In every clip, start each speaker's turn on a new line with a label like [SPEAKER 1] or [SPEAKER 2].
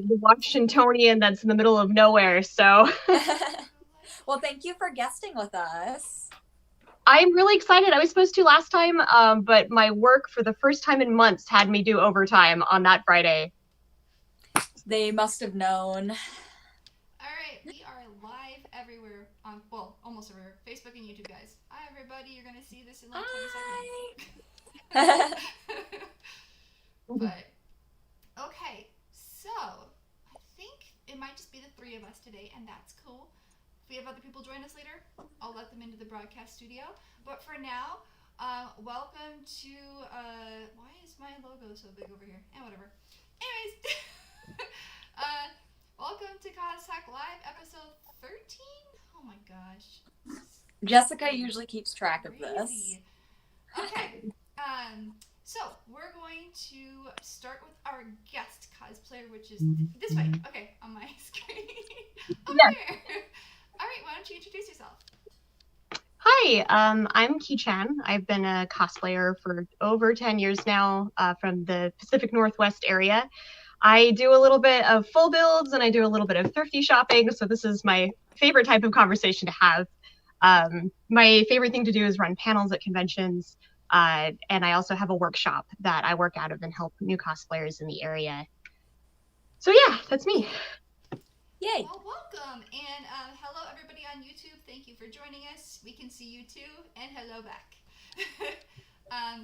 [SPEAKER 1] the Washingtonian that's in the middle of nowhere. So
[SPEAKER 2] Well, thank you for guesting with us.
[SPEAKER 1] I'm really excited. I was supposed to last time, but my work for the first time in months had me do overtime on that Friday.
[SPEAKER 2] They must have known.
[SPEAKER 3] All right, we are live everywhere on, well, almost everywhere. Facebook and YouTube, guys. Hi, everybody. You're going to see this in like 20 seconds. But, okay. So, I think it might just be the three of us today, and that's cool. If we have other people join us later, I'll let them into the broadcast studio. But for now, welcome to, why is my logo so big over here? And whatever. Anyways, welcome to CosTalk Live, episode 13? Oh my gosh.
[SPEAKER 2] Jessica usually keeps track of this.
[SPEAKER 3] Okay, so we're going to start with our guest cosplayer, which is this way. Okay, on my screen. Over here. All right, why don't you introduce yourself?
[SPEAKER 1] Hi, I'm Kii-chan. I've been a cosplayer for over 10 years now from the Pacific Northwest area. I do a little bit of full builds and I do a little bit of thrifty shopping, so this is my favorite type of conversation to have. My favorite thing to do is run panels at conventions, and I also have a workshop that I work out of and help new cosplayers in the area. So yeah, that's me.
[SPEAKER 2] Yay.
[SPEAKER 3] Well, welcome, and hello everybody on YouTube. Thank you for joining us. We can see you too, and hello back.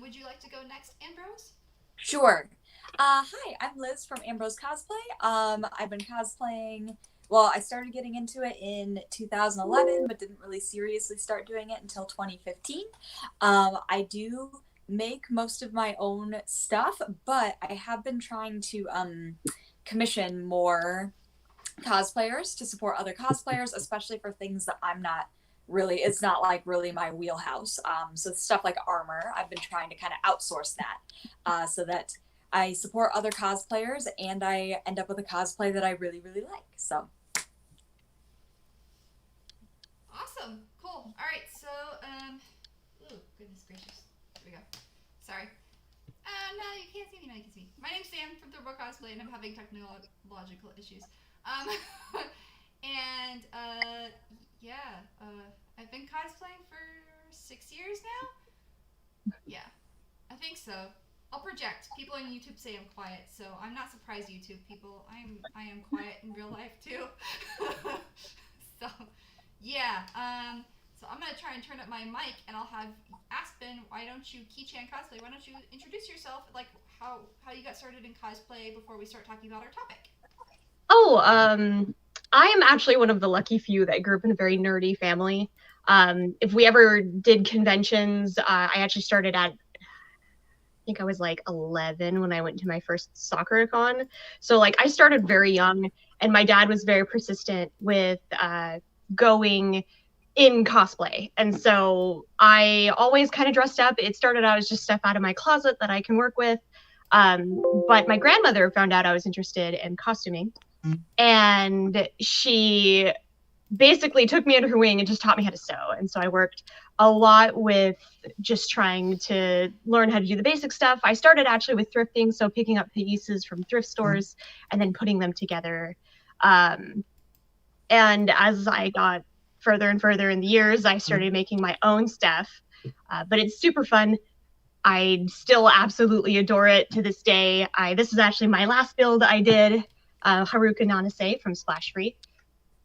[SPEAKER 3] Would you like to go next, Ambrose?
[SPEAKER 2] Sure. Hi, I'm Liz from Ambrose Cosplay. I've been cosplaying, well, I started getting into it in 2011, but didn't really seriously start doing it until 2015. I do make most of my own stuff, but I have been trying to commission more cosplayers to support other cosplayers, especially for things that I'm not really, it's not like really my wheelhouse. So stuff like armor, I've been trying to kind of outsource that so that I support other cosplayers and I end up with a cosplay that I really, really like. So.
[SPEAKER 3] Awesome. Cool. All right. So, oh, goodness gracious. Here we go. Sorry. No, you can't see me. No, you can see me. My name's Sam from Thrift Store Cosplay, and I'm having technological issues. And, yeah, I've been cosplaying for 6 years now? Yeah, I think so. I'll project. People on YouTube say I'm quiet, so I'm not surprised, YouTube people. I am quiet in real life, too. So, yeah, so I'm going to try and turn up my mic, and I'll have Aspen, why don't you, Kii-chan Cosplay, why don't you introduce yourself, like, how you got started in cosplay before we start talking about our topic?
[SPEAKER 1] Oh, I am actually one of the lucky few that grew up in a very nerdy family. If we ever did conventions, I actually started at, I think I was like 11 when I went to my first soccer con. So like I started very young, and my dad was very persistent with going in cosplay. And so I always kind of dressed up. It started out as just stuff out of my closet that I can work with. But my grandmother found out I was interested in costuming, and she basically took me under her wing and just taught me how to sew. And so I worked a lot with just trying to learn how to do the basic stuff. I started actually with thrifting, so picking up pieces from thrift stores and then putting them together. And as I got further and further in the years, I started making my own stuff. But it's super fun. I still absolutely adore it to this day. This is actually my last build I did, Haruka Nanase from Splash Free.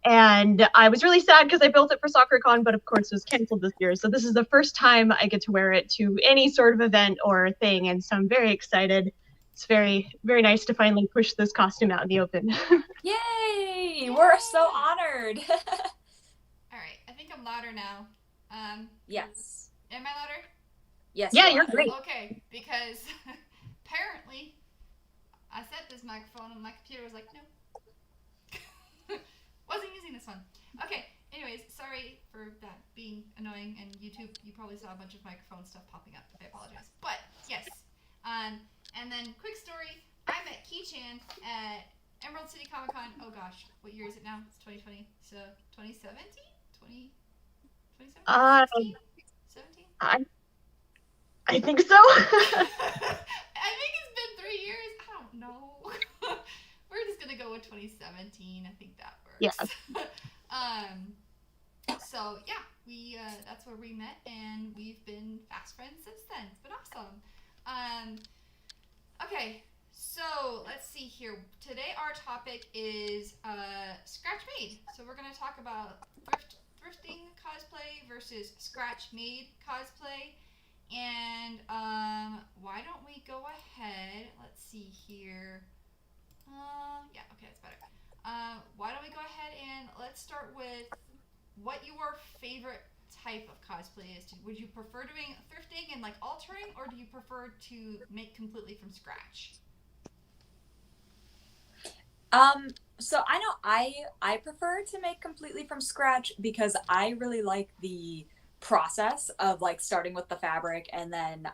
[SPEAKER 1] And I was really sad because I built it for SoccerCon, but of course it was canceled this year. So this is the first time I get to wear it to any sort of event or thing. And so I'm very excited. It's very, very nice to finally push this costume out in the open.
[SPEAKER 2] Yay! We're so honored.
[SPEAKER 3] All right, I think I'm louder now.
[SPEAKER 2] Yes.
[SPEAKER 3] Am I louder?
[SPEAKER 2] Yes.
[SPEAKER 1] Yeah, you're great.
[SPEAKER 3] Okay, because apparently I set this microphone and my computer was like, no. Wasn't using this one. Okay, anyways, sorry for that being annoying, and YouTube, you probably saw a bunch of microphone stuff popping up. I apologize. But, yes. And then, quick story, I met Kii-chan at Emerald City Comic Con. Oh gosh, what year is it now? It's 2020. So, 2017? 2017? 17?
[SPEAKER 1] I think so.
[SPEAKER 3] I think it's been 3 years. I don't know. We're just gonna gonna go with 2017. I think that
[SPEAKER 1] Yeah.
[SPEAKER 3] works. So yeah, we that's where we met, and we've been fast friends since then. It's been awesome. Okay, so let's see here. Today our topic is Scratch Made. So we're gonna talk about thrifting cosplay versus Scratch Made cosplay. And why don't we go ahead? Let's see here. Yeah, okay, that's better. Why don't we go ahead and let's start with what your favorite type of cosplay is. Would you prefer doing thrifting and like altering, or do you prefer to make completely from scratch?
[SPEAKER 2] So I know I prefer to make completely from scratch because I really like the process of like starting with the fabric and then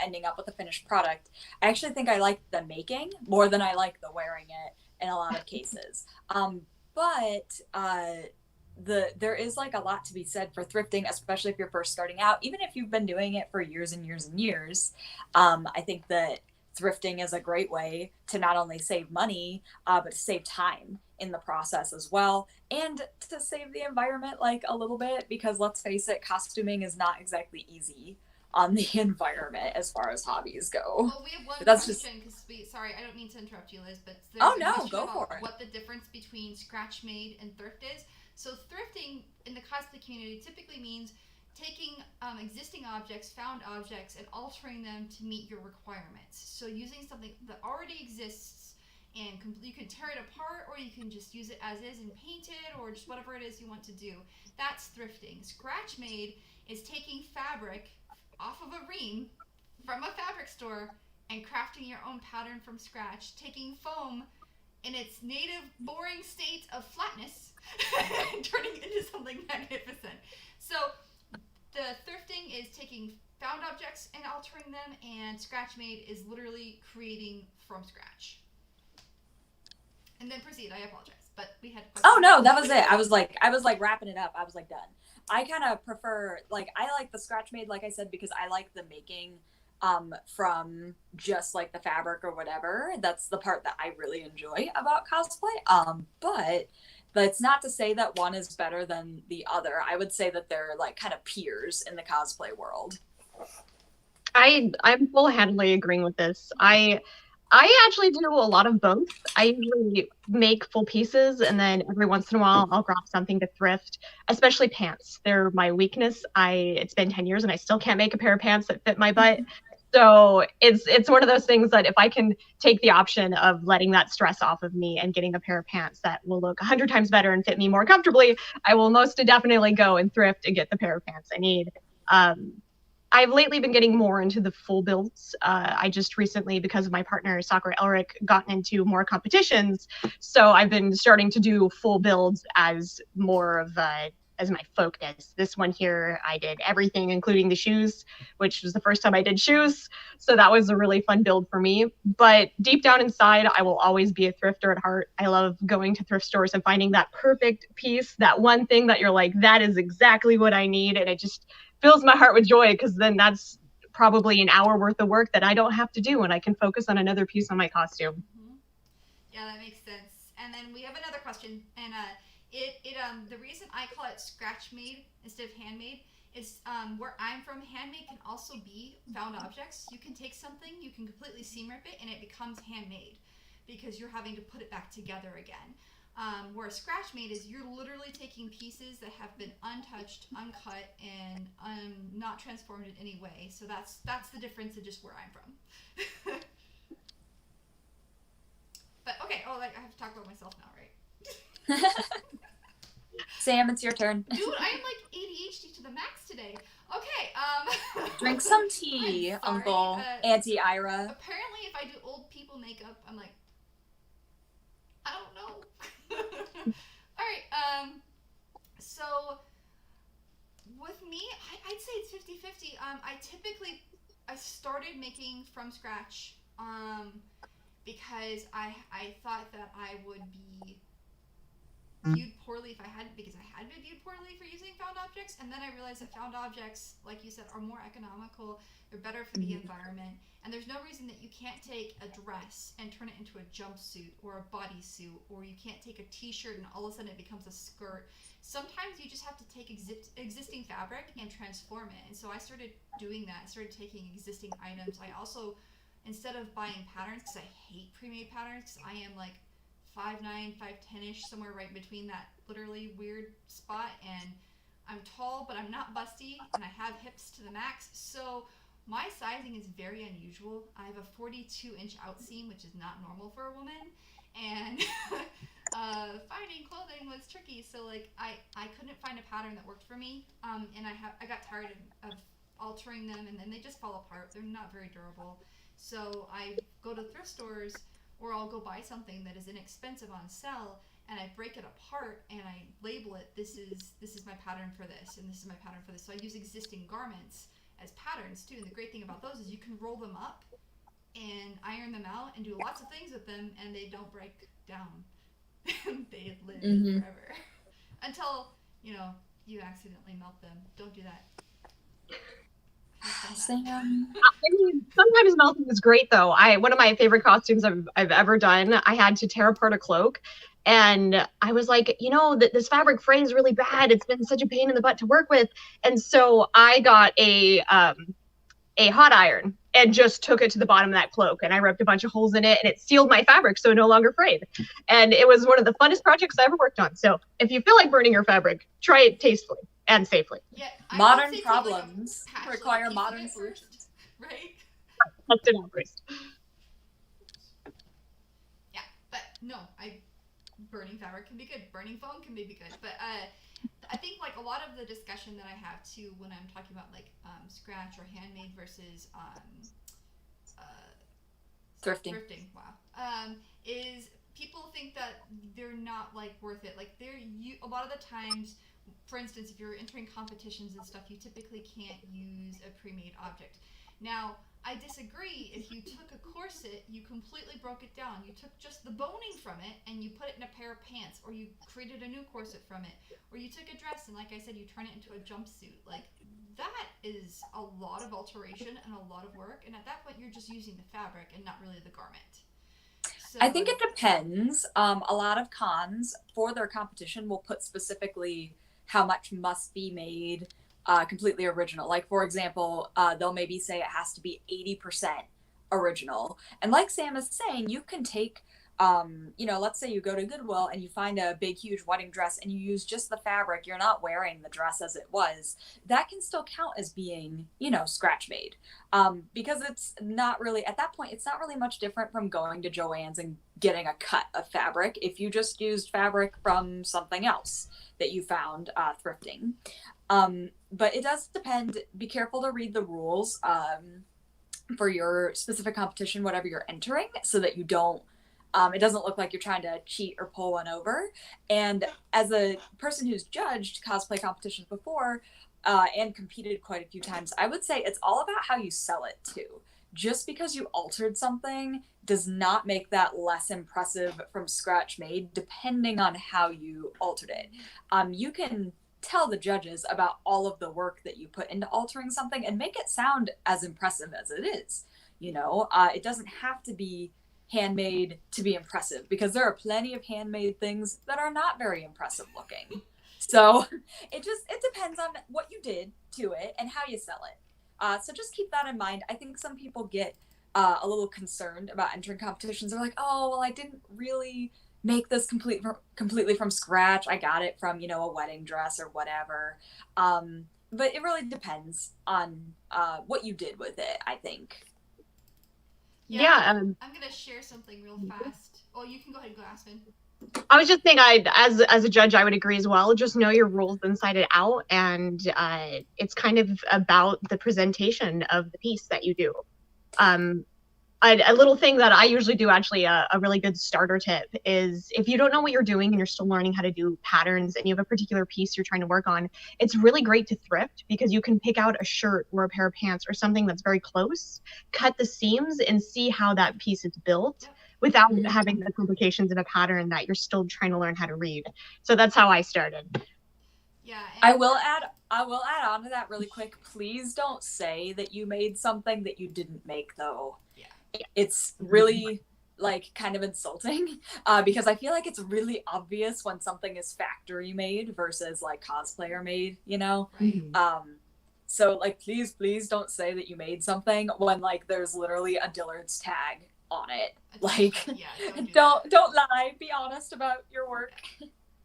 [SPEAKER 2] ending up with a finished product. I actually think I like the making more than I like the wearing it in a lot of cases. But there is like a lot to be said for thrifting, especially if you're first starting out. Even if you've been doing it for years and years and years, I think that thrifting is a great way to not only save money, but to save time in the process as well, and to save the environment like a little bit, because let's face it, costuming is not exactly easy on the environment as far as hobbies go.
[SPEAKER 3] Well, we have one
[SPEAKER 2] That's
[SPEAKER 3] question
[SPEAKER 2] just
[SPEAKER 3] because sorry, I don't mean to interrupt you, Liz, but there's
[SPEAKER 2] oh
[SPEAKER 3] a
[SPEAKER 2] no,
[SPEAKER 3] question
[SPEAKER 2] go
[SPEAKER 3] about
[SPEAKER 2] for it.
[SPEAKER 3] what the difference between scratch made and thrift is. So thrifting in the cosplay community typically means taking existing objects, found objects, and altering them to meet your requirements. So using something that already exists, and you can tear it apart, or you can just use it as is and paint it, or just whatever it is you want to do. That's thrifting. Scratch made is taking fabric off of a ream from a fabric store and crafting your own pattern from scratch, taking foam in its native boring state of flatness and turning it into something magnificent. So the thrifting is taking found objects and altering them, and scratch made is literally creating from scratch. And then proceed. I apologize, but we had questions.
[SPEAKER 2] Oh no, that was it. I was like wrapping it up. I was like done. I kind of prefer, like, I like the scratch made, like I said, because I like the making from just like the fabric or whatever. That's the part that I really enjoy about cosplay. But that's not to say that one is better than the other. I would say that they're like kind of peers in the cosplay world.
[SPEAKER 1] I'm full-handedly agreeing with this. I actually do a lot of both. I usually make full pieces, and then every once in a while I'll grab something to thrift, especially pants. They're my weakness. It's been 10 years and I still can't make a pair of pants that fit my butt. So it's one of those things that if I can take the option of letting that stress off of me and getting a pair of pants that will look 100 times better and fit me more comfortably, I will most definitely go and thrift and get the pair of pants I need. I've lately been getting more into the full builds. I just recently, because of my partner, Sakura Elric, gotten into more competitions. So I've been starting to do full builds as more of as my focus. This one here, I did everything, including the shoes, which was the first time I did shoes. So that was a really fun build for me. But deep down inside, I will always be a thrifter at heart. I love going to thrift stores and finding that perfect piece, that one thing that you're like, that is exactly what I need. And it just fills my heart with joy, because then that's probably an hour worth of work that I don't have to do, and I can focus on another piece on my costume.
[SPEAKER 3] Mm-hmm. Yeah, that makes sense. And then we have another question, and the reason I call it scratch made instead of handmade is where I'm from. Handmade can also be found objects. You can take something, you can completely seam rip it, and it becomes handmade because you're having to put it back together again. Where scratch made is you're literally taking pieces that have been untouched, uncut, and not transformed in any way. So that's the difference in just where I'm from. But okay, I have to talk about myself now, right?
[SPEAKER 2] Sam, it's your turn.
[SPEAKER 3] Dude, I am like ADHD to the max today. Okay,
[SPEAKER 2] drink some tea, Uncle Auntie Ira.
[SPEAKER 3] Apparently, if I do old people makeup, I'm like, I don't know. All right. So with me, I'd say it's 50-50. I started making from scratch because I thought that I would be viewed poorly if I hadn't, because I had been viewed poorly for using found objects, and then I realized that found objects, like you said, are more economical. They're better for the environment, and there's no reason that you can't take a dress and turn it into a jumpsuit or a bodysuit, or you can't take a t-shirt and all of a sudden it becomes a skirt. Sometimes you just have to take existing fabric and transform it, and so I started doing that. I started taking existing items. I also, instead of buying patterns, because I hate pre-made patterns, because I am like 5'9", 5'10"-ish, somewhere right between that literally weird spot, and I'm tall, but I'm not busty, and I have hips to the max, so my sizing is very unusual. I have a 42-inch outseam, which is not normal for a woman, and finding clothing was tricky. So like I couldn't find a pattern that worked for me, and I got tired of altering them, and then they just fall apart. They're not very durable. So I go to thrift stores, or I'll go buy something that is inexpensive on sale, and I break it apart and I label it. This is my pattern for this, and this is my pattern for this. So I use existing garments as patterns too. And the great thing about those is you can roll them up and iron them out and do lots of things with them, and they don't break down. They live forever until you accidentally melt them. Don't do that.
[SPEAKER 1] I mean, sometimes melting is great though. One of my favorite costumes I've ever done, I had to tear apart a cloak, and I was like, this fabric fray is really bad. It's been such a pain in the butt to work with, and so I got a hot iron and just took it to the bottom of that cloak, and I ripped a bunch of holes in it, and it sealed my fabric so it no longer frayed. And it was one of the funnest projects I ever worked on. So if you feel like burning your fabric, try it tastefully and safely.
[SPEAKER 3] Yeah,
[SPEAKER 2] modern problems require modern solutions.
[SPEAKER 3] Right?
[SPEAKER 1] Test it out first.
[SPEAKER 3] Yeah, but no, burning fabric can be good. Burning foam can be good. But I think like a lot of the discussion that I have too when I'm talking about like scratch or handmade versus
[SPEAKER 2] thrifting.
[SPEAKER 3] Wow. Is people think that they're not like worth it. Like a lot of the times, for instance, if you're entering competitions and stuff, you typically can't use a pre-made object. Now, I disagree. If you took a corset, you completely broke it down. You took just the boning from it and you put it in a pair of pants, or you created a new corset from it, or you took a dress and, like I said, you turn it into a jumpsuit. Like, that is a lot of alteration and a lot of work, and at that point, you're just using the fabric and not really the garment. So,
[SPEAKER 2] I think it depends. A lot of cons for their competition will put specifically how much must be made completely original. Like, for example, they'll maybe say it has to be 80% original. And like Sam is saying, you can take, let's say you go to Goodwill and you find a big, huge wedding dress and you use just the fabric. You're not wearing the dress as it was. That can still count as being, scratch made. Because it's not really, at that point, it's not really much different from going to Joann's and getting a cut of fabric if you just used fabric from something else that you found thrifting. But it does depend. Be careful to read the rules for your specific competition, whatever you're entering, so that you don't, it doesn't look like you're trying to cheat or pull one over. And as a person who's judged cosplay competitions before and competed quite a few times, I would say it's all about how you sell it too. Just because you altered something does not make that less impressive from scratch made, depending on how you altered it. You can tell the judges about all of the work that you put into altering something and make it sound as impressive as it is. It doesn't have to be handmade to be impressive, because there are plenty of handmade things that are not very impressive looking. So it depends on what you did to it and how you sell it. So just keep that in mind. I think some people get a little concerned about entering competitions. They're like, oh, well, I didn't really make this completely from scratch. I got it from, a wedding dress or whatever. But it really depends on what you did with it, I think.
[SPEAKER 3] Yeah. I'm going to share something real fast. Oh, you can go ahead and go, Aspen.
[SPEAKER 1] I was just saying, as a judge, I would agree as well. Just know your rules inside and out, and it's kind of about the presentation of the piece that you do. A little thing that I usually do, actually, a really good starter tip is, if you don't know what you're doing and you're still learning how to do patterns and you have a particular piece you're trying to work on, it's really great to thrift, because you can pick out a shirt or a pair of pants or something that's very close, cut the seams and see how that piece is built. without having the complications of a pattern that you're still trying to learn how to read. So that's how I started.
[SPEAKER 3] Yeah.
[SPEAKER 2] I will add on to that really quick. Please don't say that you made something that you didn't make, though.
[SPEAKER 3] Yeah.
[SPEAKER 2] It's really like kind of insulting because I feel like it's really obvious when something is factory made versus like cosplayer made, you know?
[SPEAKER 3] Right.
[SPEAKER 2] So like please don't say that you made something when like there's literally a Dillard's tag on it. Like
[SPEAKER 3] yeah,
[SPEAKER 2] don't lie, be honest about your work.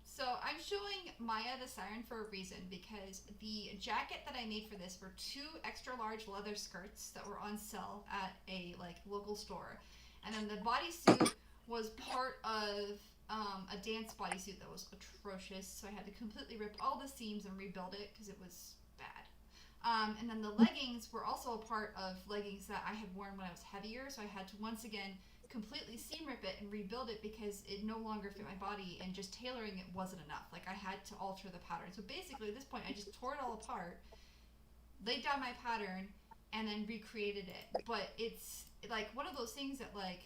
[SPEAKER 3] So I'm showing Maya the siren for a reason, because the jacket that I made for this were 2 extra large leather skirts that were on sale at a like local store, and then the bodysuit was part of a dance bodysuit that was atrocious, so I had to completely rip all the seams and rebuild it because it was bad. And then the leggings were also a part of leggings that I had worn when I was heavier, so I had to once again completely seam rip it and rebuild it because it no longer fit my body, and just tailoring it wasn't enough. Like, I had to alter the pattern. So basically at this point I just tore it all apart, laid down my pattern, and then recreated it. But it's like one of those things that like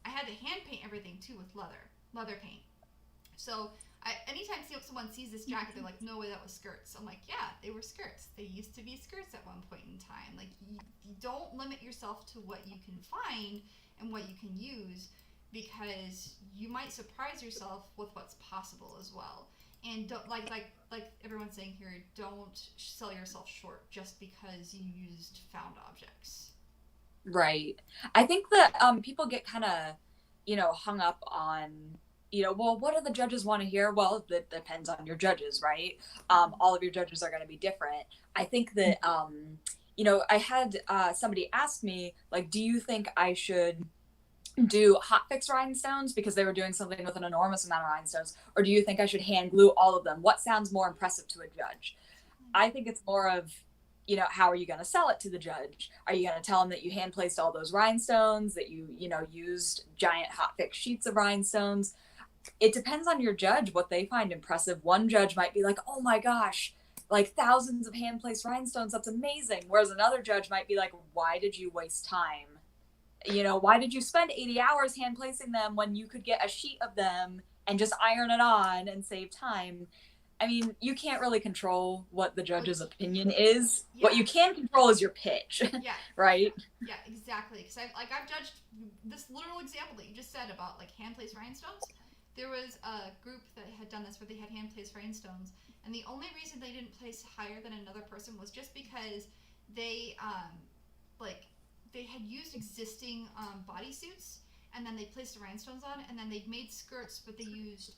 [SPEAKER 3] I had to hand paint everything too with leather paint. So anytime someone sees this jacket, they're like, no way, that was skirts. I'm like, yeah, they were skirts. They used to be skirts at one point in time. Like, you don't limit yourself to what you can find and what you can use, because you might surprise yourself with what's possible as well. And don't, like everyone's saying here, don't sell yourself short just because you used found objects.
[SPEAKER 2] Right. I think that people get kind of, hung up on, well, what do the judges want to hear? Well, that depends on your judges, right? All of your judges are going to be different. I think that, I had somebody ask me, like, do you think I should do hotfix rhinestones because they were doing something with an enormous amount of rhinestones, or do you think I should hand glue all of them? What sounds more impressive to a judge? I think it's more of, how are you going to sell it to the judge? Are you going to tell them that you hand placed all those rhinestones, that you, used giant hotfix sheets of rhinestones? It depends on your judge what they find impressive. One judge might be like, oh my gosh, like thousands of hand placed rhinestones, that's amazing. Whereas another judge might be like, why did you waste time? Why did you spend 80 hours hand placing them when you could get a sheet of them and just iron it on and save time? I mean, you can't really control what the judge's opinion is. Yeah. What you can control is your pitch.
[SPEAKER 3] Yeah.
[SPEAKER 2] Right?
[SPEAKER 3] Yeah, exactly. Because I've judged this literal example that you just said about like hand placed rhinestones. There was a group that had done this where they had hand placed rhinestones, and the only reason they didn't place higher than another person was just because they they had used existing bodysuits, and then they placed the rhinestones on, and then they made skirts, but they used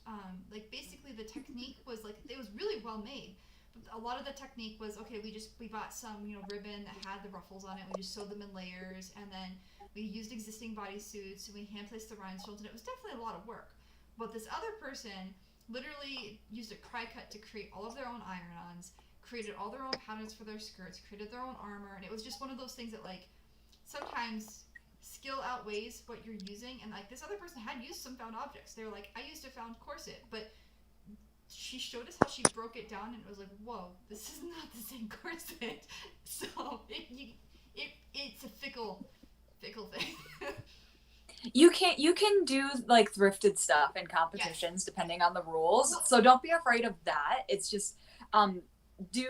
[SPEAKER 3] basically the technique was like, it was really well made. But a lot of the technique was, okay, we bought some ribbon that had the ruffles on it, we just sewed them in layers, and then we used existing bodysuits and we hand placed the rhinestones, and it was definitely a lot of work. But this other person literally used a cry cut to create all of their own iron-ons, created all their own patterns for their skirts, created their own armor, and it was just one of those things that like sometimes skill outweighs what you're using. And like this other person had used some found objects. They were like, I used a found corset, but she showed us how she broke it down, and it was like, whoa, this is not the same corset. So it's a fickle thing.
[SPEAKER 2] You can do like thrifted stuff in competitions, yes, depending on the rules. So don't be afraid of that. It's just do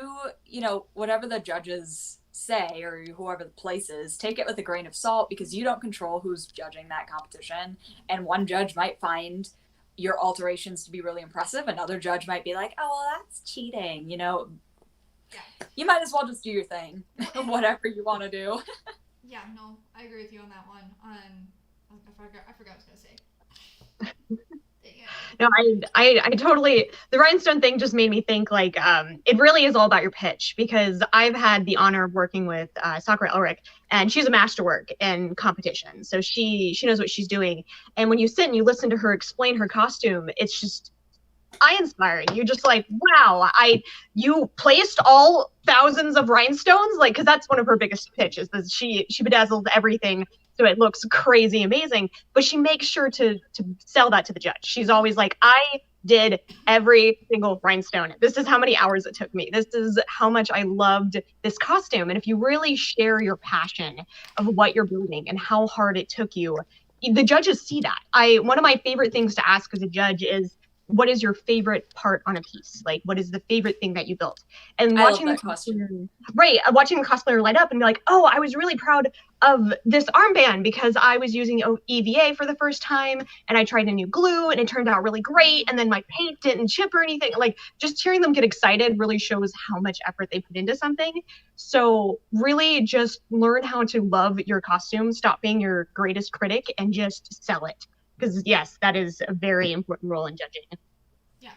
[SPEAKER 2] whatever the judges say, or whoever the place is, take it with a grain of salt, because you don't control who's judging that competition. And one judge might find your alterations to be really impressive. Another judge might be like, oh, well, that's cheating. Yeah. You might as well just do your thing, whatever you want to do.
[SPEAKER 3] Yeah, no, I agree with you on that one. I forgot what I was gonna say.
[SPEAKER 1] No, I totally, the rhinestone thing just made me think like, it really is all about your pitch, because I've had the honor of working with Sakura Elric, and she's a masterwork in competition. So she knows what she's doing. And when you sit and you listen to her explain her costume, it's just eye-inspiring. You're just like, wow, you placed all thousands of rhinestones, like, because that's one of her biggest pitches, is she bedazzles everything so it looks crazy amazing, but she makes sure to sell that to the judge. She's always like, I did every single rhinestone. This is how many hours it took me. This is how much I loved this costume. And if you really share your passion of what you're building and how hard it took you, the judges see that. One of my favorite things to ask as a judge is, what is your favorite part on a piece? Like, what is the favorite thing that you built? And
[SPEAKER 2] I love that question.
[SPEAKER 1] Right, watching the cosplayer light up and be like, oh, I was really proud of this armband because I was using EVA for the first time, and I tried a new glue, and it turned out really great, and then my paint didn't chip or anything. Like, just hearing them get excited really shows how much effort they put into something. So really just learn how to love your costume, stop being your greatest critic, and just sell it. Because yes, that is a very important role in judging.
[SPEAKER 3] Yeah,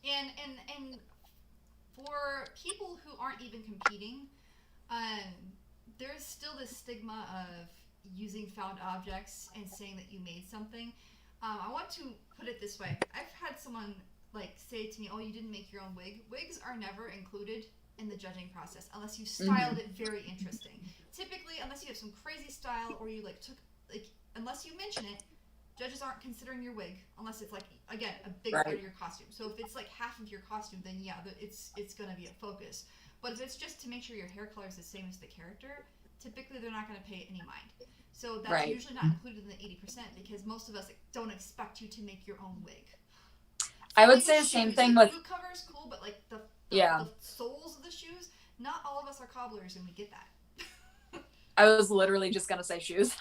[SPEAKER 3] and for people who aren't even competing, um, there's still this stigma of using found objects and saying that you made something. I want to put it this way: I've had someone like say to me, "Oh, you didn't make your own wig." Wigs are never included in the judging process unless you styled it very interesting. Typically, unless you have some crazy style or you unless you mention it, judges aren't considering your wig unless it's like, again, a big part of your costume. So if it's like half of your costume, then yeah, it's gonna be a focus. But if it's just to make sure your hair color is the same as the character, typically they're not gonna pay any mind. So that's usually not included in the 80% because most of us don't expect you to make your own wig.
[SPEAKER 2] I would say the same thing with
[SPEAKER 3] boot covers, cool, but like the soles of the shoes, not all of us are cobblers, and we get that.
[SPEAKER 2] I was literally just gonna say shoes.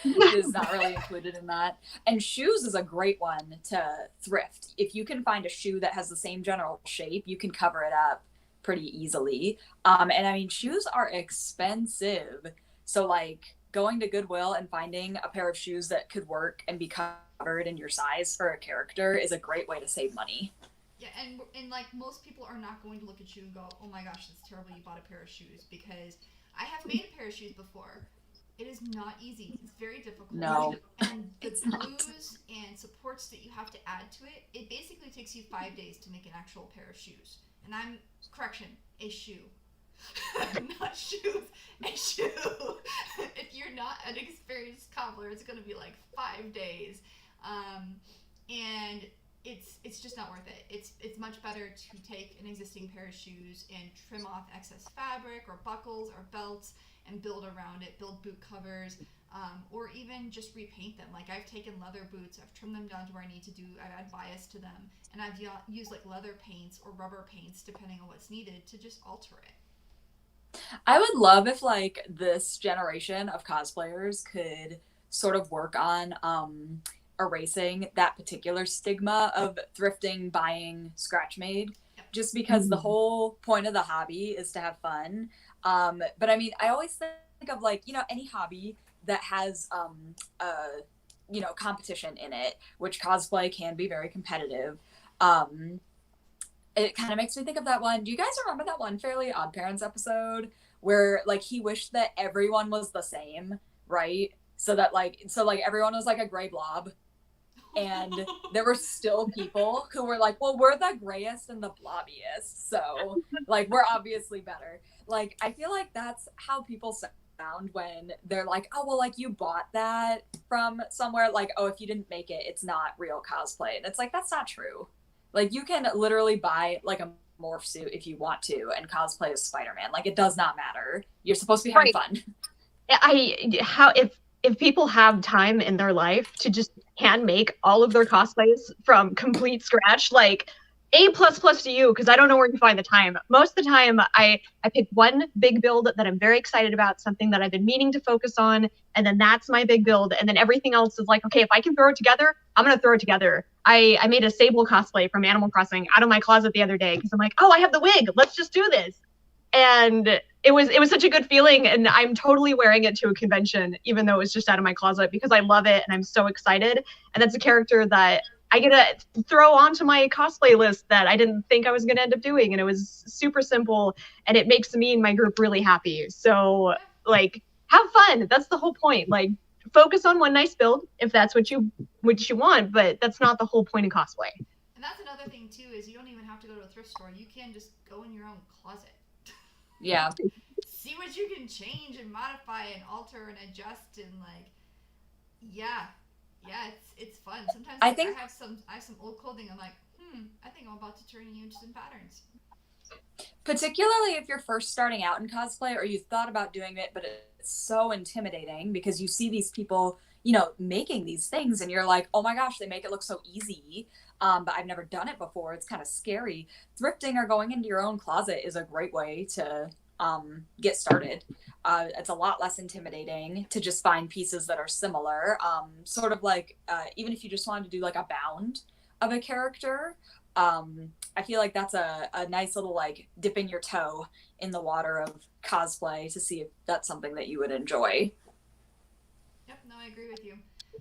[SPEAKER 2] Is not really included in that. And shoes is a great one to thrift. If you can find a shoe that has the same general shape, you can cover it up pretty easily. And I mean, shoes are expensive. So like going to Goodwill and finding a pair of shoes that could work and be covered in your size for a character is a great way to save money.
[SPEAKER 3] Yeah, and like most people are not going to look at you and go, oh my gosh, that's terrible, you bought a pair of shoes, because I have made a pair of shoes before. It is not easy. It's very difficult.
[SPEAKER 2] No.
[SPEAKER 3] And the glues and supports that you have to add to it, it basically takes you 5 days to make an actual pair of shoes. And a shoe. Not shoes, a shoe. If you're not an experienced cobbler, it's going to be like 5 days. And it's just not worth it. It's much better to take an existing pair of shoes and trim off excess fabric or buckles or belts and build around it, build boot covers, or even just repaint them. Like I've taken leather boots, I've trimmed them down to where I need to do, I've added bias to them, and I've used like leather paints or rubber paints depending on what's needed to just alter it.
[SPEAKER 2] I would love if like this generation of cosplayers could sort of work on erasing that particular stigma of thrifting, buying scratch made, just because the whole point of the hobby is to have fun. But I mean, I always think of like, any hobby that has, competition in it, which cosplay can be very competitive. It kind of makes me think of that one. Do you guys remember that one Fairly Odd Parents episode where like he wished that everyone was the same, right? So that everyone was like a gray blob. And there were still people who were like, well, we're the grayest and the blobbiest, so like we're obviously better. Like I feel like that's how people sound when they're like, oh well, like you bought that from somewhere, like, oh, if you didn't make it, it's not real cosplay. And it's like, that's not true. Like you can literally buy like a morph suit if you want to and cosplay as Spider-Man. Like it does not matter. You're supposed to be having fun.
[SPEAKER 1] If people have time in their life to just hand make all of their cosplays from complete scratch, like A++ to you, because I don't know where you find the time. Most of the time, I pick one big build that I'm very excited about, something that I've been meaning to focus on, and then that's my big build, and then everything else is like, okay, if I can throw it together, I'm going to throw it together. I made a Sable cosplay from Animal Crossing out of my closet the other day, because I'm like, oh, I have the wig, let's just do this. And it was such a good feeling, and I'm totally wearing it to a convention, even though it was just out of my closet, because I love it and I'm so excited. And that's a character that I get to throw onto my cosplay list that I didn't think I was going to end up doing, and it was super simple, and it makes me and my group really happy. So, like, have fun. That's the whole point. Like, focus on one nice build if that's what you want, but that's not the whole point of cosplay.
[SPEAKER 3] And that's another thing too, is you don't even have to go to a thrift store. You can just go in your own closet.
[SPEAKER 2] Yeah.
[SPEAKER 3] See what you can change and modify and alter and adjust and like, yeah, it's fun. Sometimes I have some old clothing. I'm like, I think I'm about to turn you into some patterns.
[SPEAKER 2] Particularly if you're first starting out in cosplay or you thought about doing it, but it's so intimidating because you see these people, making these things, and you're like, oh my gosh, they make it look so easy. But I've never done it before. It's kind of scary. Thrifting or going into your own closet is a great way to get started. It's a lot less intimidating to just find pieces that are similar. Sort of like, even if you just wanted to do like a bound of a character, I feel like that's a nice little like dipping your toe in the water of cosplay to see if that's something that you would enjoy.
[SPEAKER 3] Yep, no, I agree with you.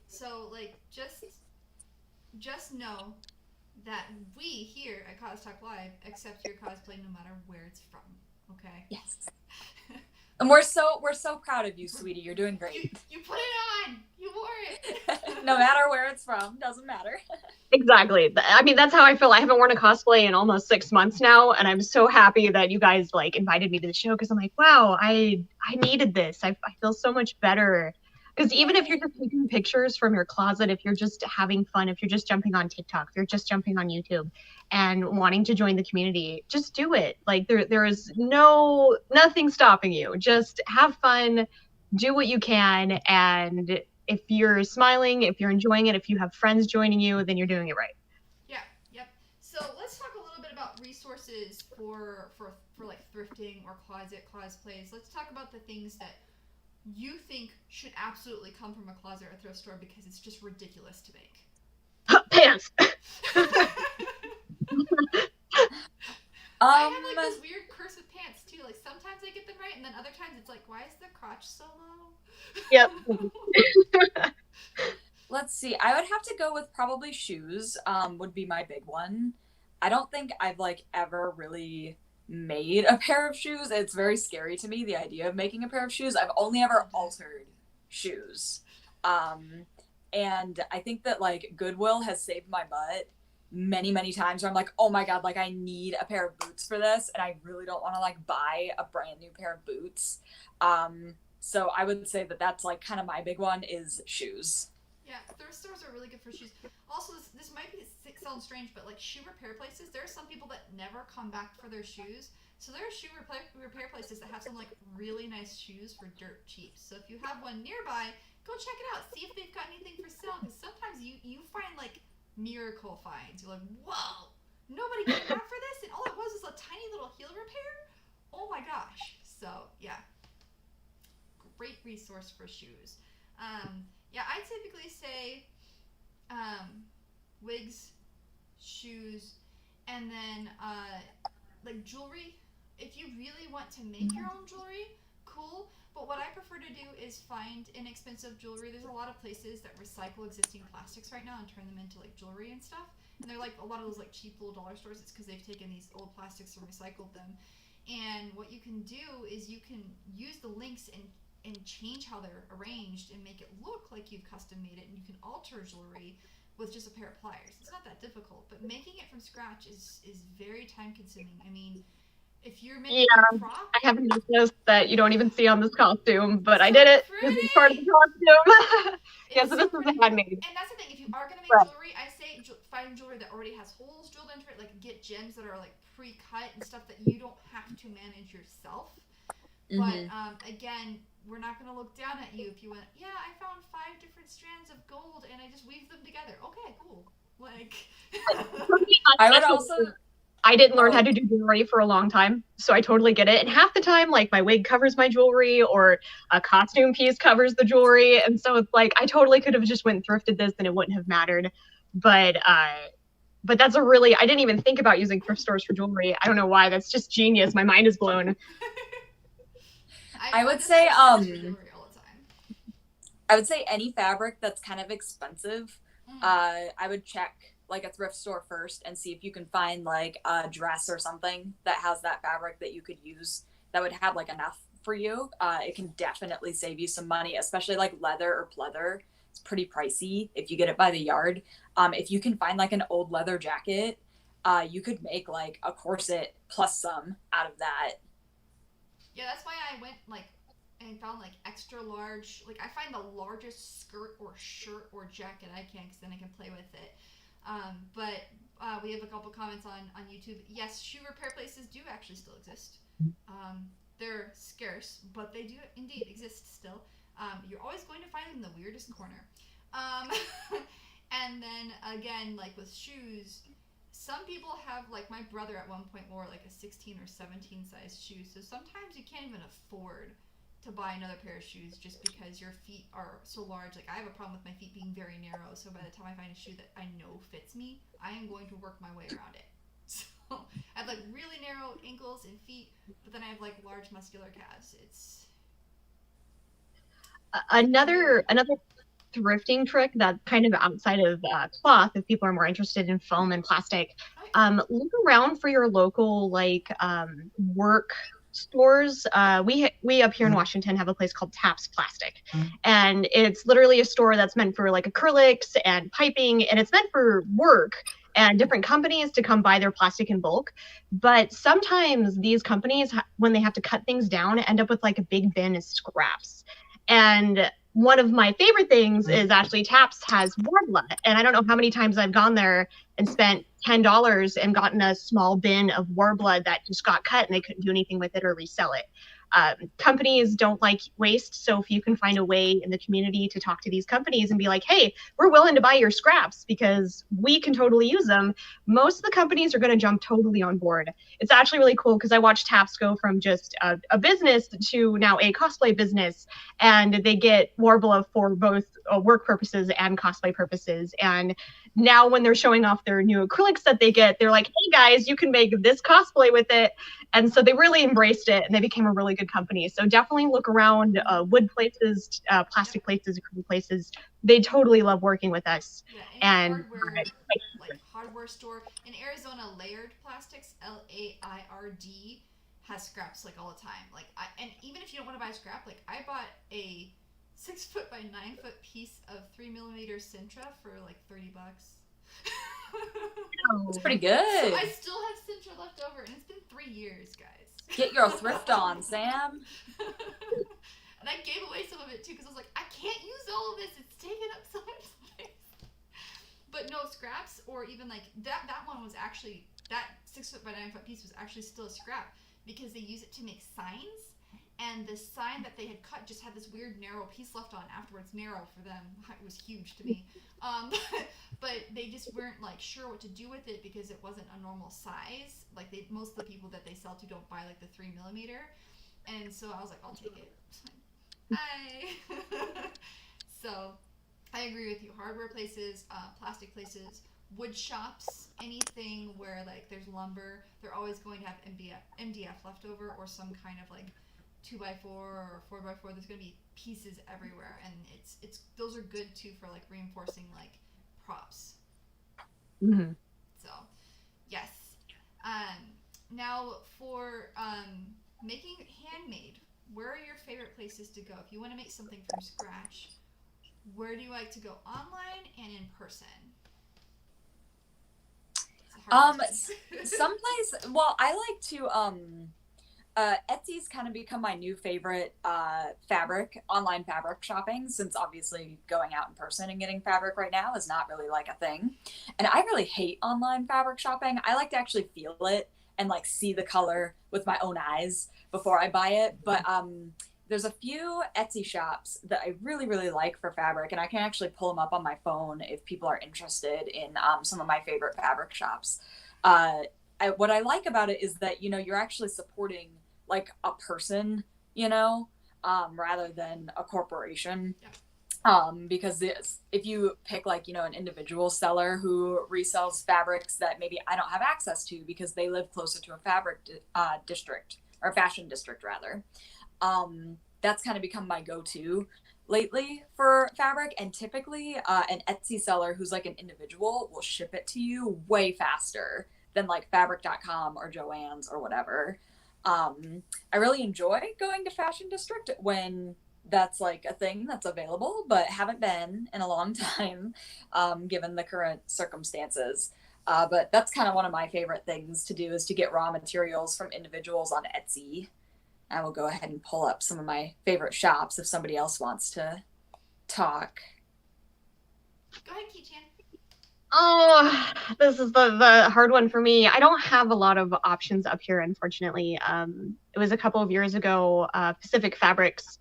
[SPEAKER 3] So, like, just know that we here at CosTalk Live accept your cosplay no matter where it's from. Okay.
[SPEAKER 2] Yes. And we're so proud of you, sweetie. You're doing great.
[SPEAKER 3] You put it on. You wore it.
[SPEAKER 2] No matter where it's from, doesn't matter.
[SPEAKER 1] Exactly. I mean, that's how I feel. I haven't worn a cosplay in almost 6 months now, and I'm so happy that you guys like invited me to the show because I'm like, wow, I needed this. I feel so much better. Because even if you're just taking pictures from your closet, if you're just having fun, if you're just jumping on TikTok, if you're just jumping on YouTube and wanting to join the community, just do it. Like there is nothing stopping you. Just have fun, do what you can, and if you're smiling, if you're enjoying it, if you have friends joining you, then you're doing it right.
[SPEAKER 3] Yeah, yep. So let's talk a little bit about resources for like thrifting or closet cosplays. Let's talk about the things that you think should absolutely come from a closet or thrift store because it's just ridiculous to make.
[SPEAKER 1] Pants.
[SPEAKER 3] I have like this weird curse with pants too. Like sometimes I get them right, and then other times it's like, why is the crotch so low?
[SPEAKER 1] Yep.
[SPEAKER 2] Let's see. I would have to go with probably shoes. Would be my big one. I don't think I've like ever really made a pair of shoes. It's very scary to me, the idea of making a pair of shoes. I've only ever altered shoes. And I think that like Goodwill has saved my butt many times where I'm like, oh my god, like I need a pair of boots for this, and I really don't want to like buy a brand new pair of boots. So I would say that that's like kind of my big one is shoes.
[SPEAKER 3] Yeah, thrift stores are really good for shoes. Also, this might sound strange, but like shoe repair places, there are some people that never come back for their shoes. So there are shoe repair places that have some like really nice shoes for dirt cheap. So if you have one nearby, go check it out. See if they've got anything for sale. Because sometimes you find like miracle finds. You're like, whoa, nobody came back for this, and all it was a tiny little heel repair. Oh my gosh. So yeah, great resource for shoes. Yeah, I typically say wigs, shoes, and then like jewelry. If you really want to make your own jewelry, cool. But what I prefer to do is find inexpensive jewelry. There's a lot of places that recycle existing plastics right now and turn them into like jewelry and stuff. And they're like a lot of those like cheap little dollar stores. It's because they've taken these old plastics and recycled them. And what you can do is you can use the links and change how they're arranged and make it look like you've custom made it, and you can alter jewelry with just a pair of pliers. It's not that difficult, but making it from scratch is very time consuming. I mean, if you're making a prop,
[SPEAKER 1] I have a necklace that you don't even see on this costume, but I did it. This is part of the costume. Yeah, so this is a handmade.
[SPEAKER 3] And that's the thing, if you are going to make jewelry, I say find jewelry that already has holes drilled into it, like get gems that are like pre-cut and stuff that you don't have to manage yourself. Mm-hmm. But again, we're not going to look down at you if you went, yeah, I found 5 different strands of gold and I just weaved them together. Okay, cool. Like,
[SPEAKER 2] I would also.
[SPEAKER 1] I didn't learn how to do jewelry for a long time, so I totally get it. And half the time, like my wig covers my jewelry, or a costume piece covers the jewelry, and so it's like I totally could have just went and thrifted this, and it wouldn't have mattered. But that's I didn't even think about using thrift stores for jewelry. I don't know why. That's just genius. My mind is blown.
[SPEAKER 2] I would say any fabric that's kind of expensive, I would check like a thrift store first and see if you can find like a dress or something that has that fabric that you could use that would have like enough for you. It can definitely save you some money, especially like leather or pleather. It's pretty pricey if you get it by the yard. If you can find like an old leather jacket, you could make like a corset plus some out of that.
[SPEAKER 3] Yeah, that's why I went like and found like extra large. Like I find the largest skirt or shirt or jacket I can, because then I can play with it. But we have a couple comments on YouTube. Yes, shoe repair places do actually still exist. They're scarce, but they do indeed exist still. You're always going to find them in the weirdest corner. And then again, like with shoes, some people have, like my brother at one point wore like a 16 or 17 size shoe. So sometimes you can't even afford to buy another pair of shoes just because your feet are so large. Like I have a problem with my feet being very narrow. So by the time I find a shoe that I know fits me, I am going to work my way around it. So I have like really narrow ankles and feet, but then I have like large muscular calves. It's
[SPEAKER 1] another thrifting trick that's kind of outside of cloth, if people are more interested in foam and plastic. Look around for your local like work stores. We up here in Washington have a place called Taps Plastic, and it's literally a store that's meant for like acrylics and piping, and it's meant for work and different companies to come buy their plastic in bulk. But sometimes these companies, when they have to cut things down, end up with like a big bin of scraps. And one of my favorite things is actually Taps has Warbla. And I don't know how many times I've gone there and spent $10 and gotten a small bin of Warbla that just got cut and they couldn't do anything with it or resell it. Companies don't like waste. So if you can find a way in the community to talk to these companies and be like, hey, we're willing to buy your scraps because we can totally use them, most of the companies are going to jump totally on board. It's actually really cool because I watched Taps go from just a business to now a cosplay business, and they get Warbla for both work purposes and cosplay purposes. And now when they're showing off their new acrylics that they get, they're like, hey guys, you can make this cosplay with it. And so they really embraced it and they became a really good company. So definitely look around wood places, plastic places, acrylic places. They totally love working with us.
[SPEAKER 3] yeah, and like hardware store in Arizona, Layered Plastics, LAIRD, has scraps like all the time. Like and even if you don't want to buy scrap, like I bought a 6 foot by 9 foot piece of 3mm Sintra for like $30.
[SPEAKER 2] It's pretty good.
[SPEAKER 3] So I still have Sintra left over, and it's been 3 years, guys.
[SPEAKER 2] Get your thrift on, Sam.
[SPEAKER 3] And I gave away some of it too because I was like, I can't use all of this. It's taking up so much space. But no scraps, or even like that one was actually, that 6 foot by 9 foot piece was actually still a scrap because they use it to make signs. And the sign that they had cut just had this weird narrow piece left on afterwards. Narrow for them. It was huge to me. But they just weren't like sure what to do with it because it wasn't a normal size. Like most of the people that they sell to don't buy like the 3mm. And so I was like, I'll take it. Hi. So I agree with you. Hardware places, plastic places, wood shops, anything where like there's lumber, they're always going to have MDF left over or some kind of like 2x4 or 4x4. There's gonna be pieces everywhere, and it's those are good too for like reinforcing like props.
[SPEAKER 1] Mm-hmm.
[SPEAKER 3] So yes. Now for making handmade, where are your favorite places to go if you want to make something from scratch? Where do you like to go, online and in person?
[SPEAKER 2] Someplace. Well, I like to Etsy's kind of become my new favorite online fabric shopping, since obviously going out in person and getting fabric right now is not really like a thing. And I really hate online fabric shopping. I like to actually feel it and like see the color with my own eyes before I buy it. But there's a few Etsy shops that I really, really like for fabric, and I can actually pull them up on my phone if people are interested in some of my favorite fabric shops. What I like about it is that, you're actually supporting like a person, rather than a corporation. Because if you pick like, an individual seller who resells fabrics that maybe I don't have access to because they live closer to a fabric district, or fashion district rather, that's kind of become my go-to lately for fabric. And typically an Etsy seller who's like an individual will ship it to you way faster than like fabric.com or Joann's or whatever. I really enjoy going to fashion district when that's like a thing that's available, but haven't been in a long time, given the current circumstances. But that's kind of one of my favorite things to do, is to get raw materials from individuals on Etsy. I will go ahead and pull up some of my favorite shops if somebody else wants to talk.
[SPEAKER 3] Go ahead, Kii-chan.
[SPEAKER 1] Oh, this is the hard one for me. I don't have a lot of options up here, unfortunately. It was a couple of years ago, Pacific Fabrics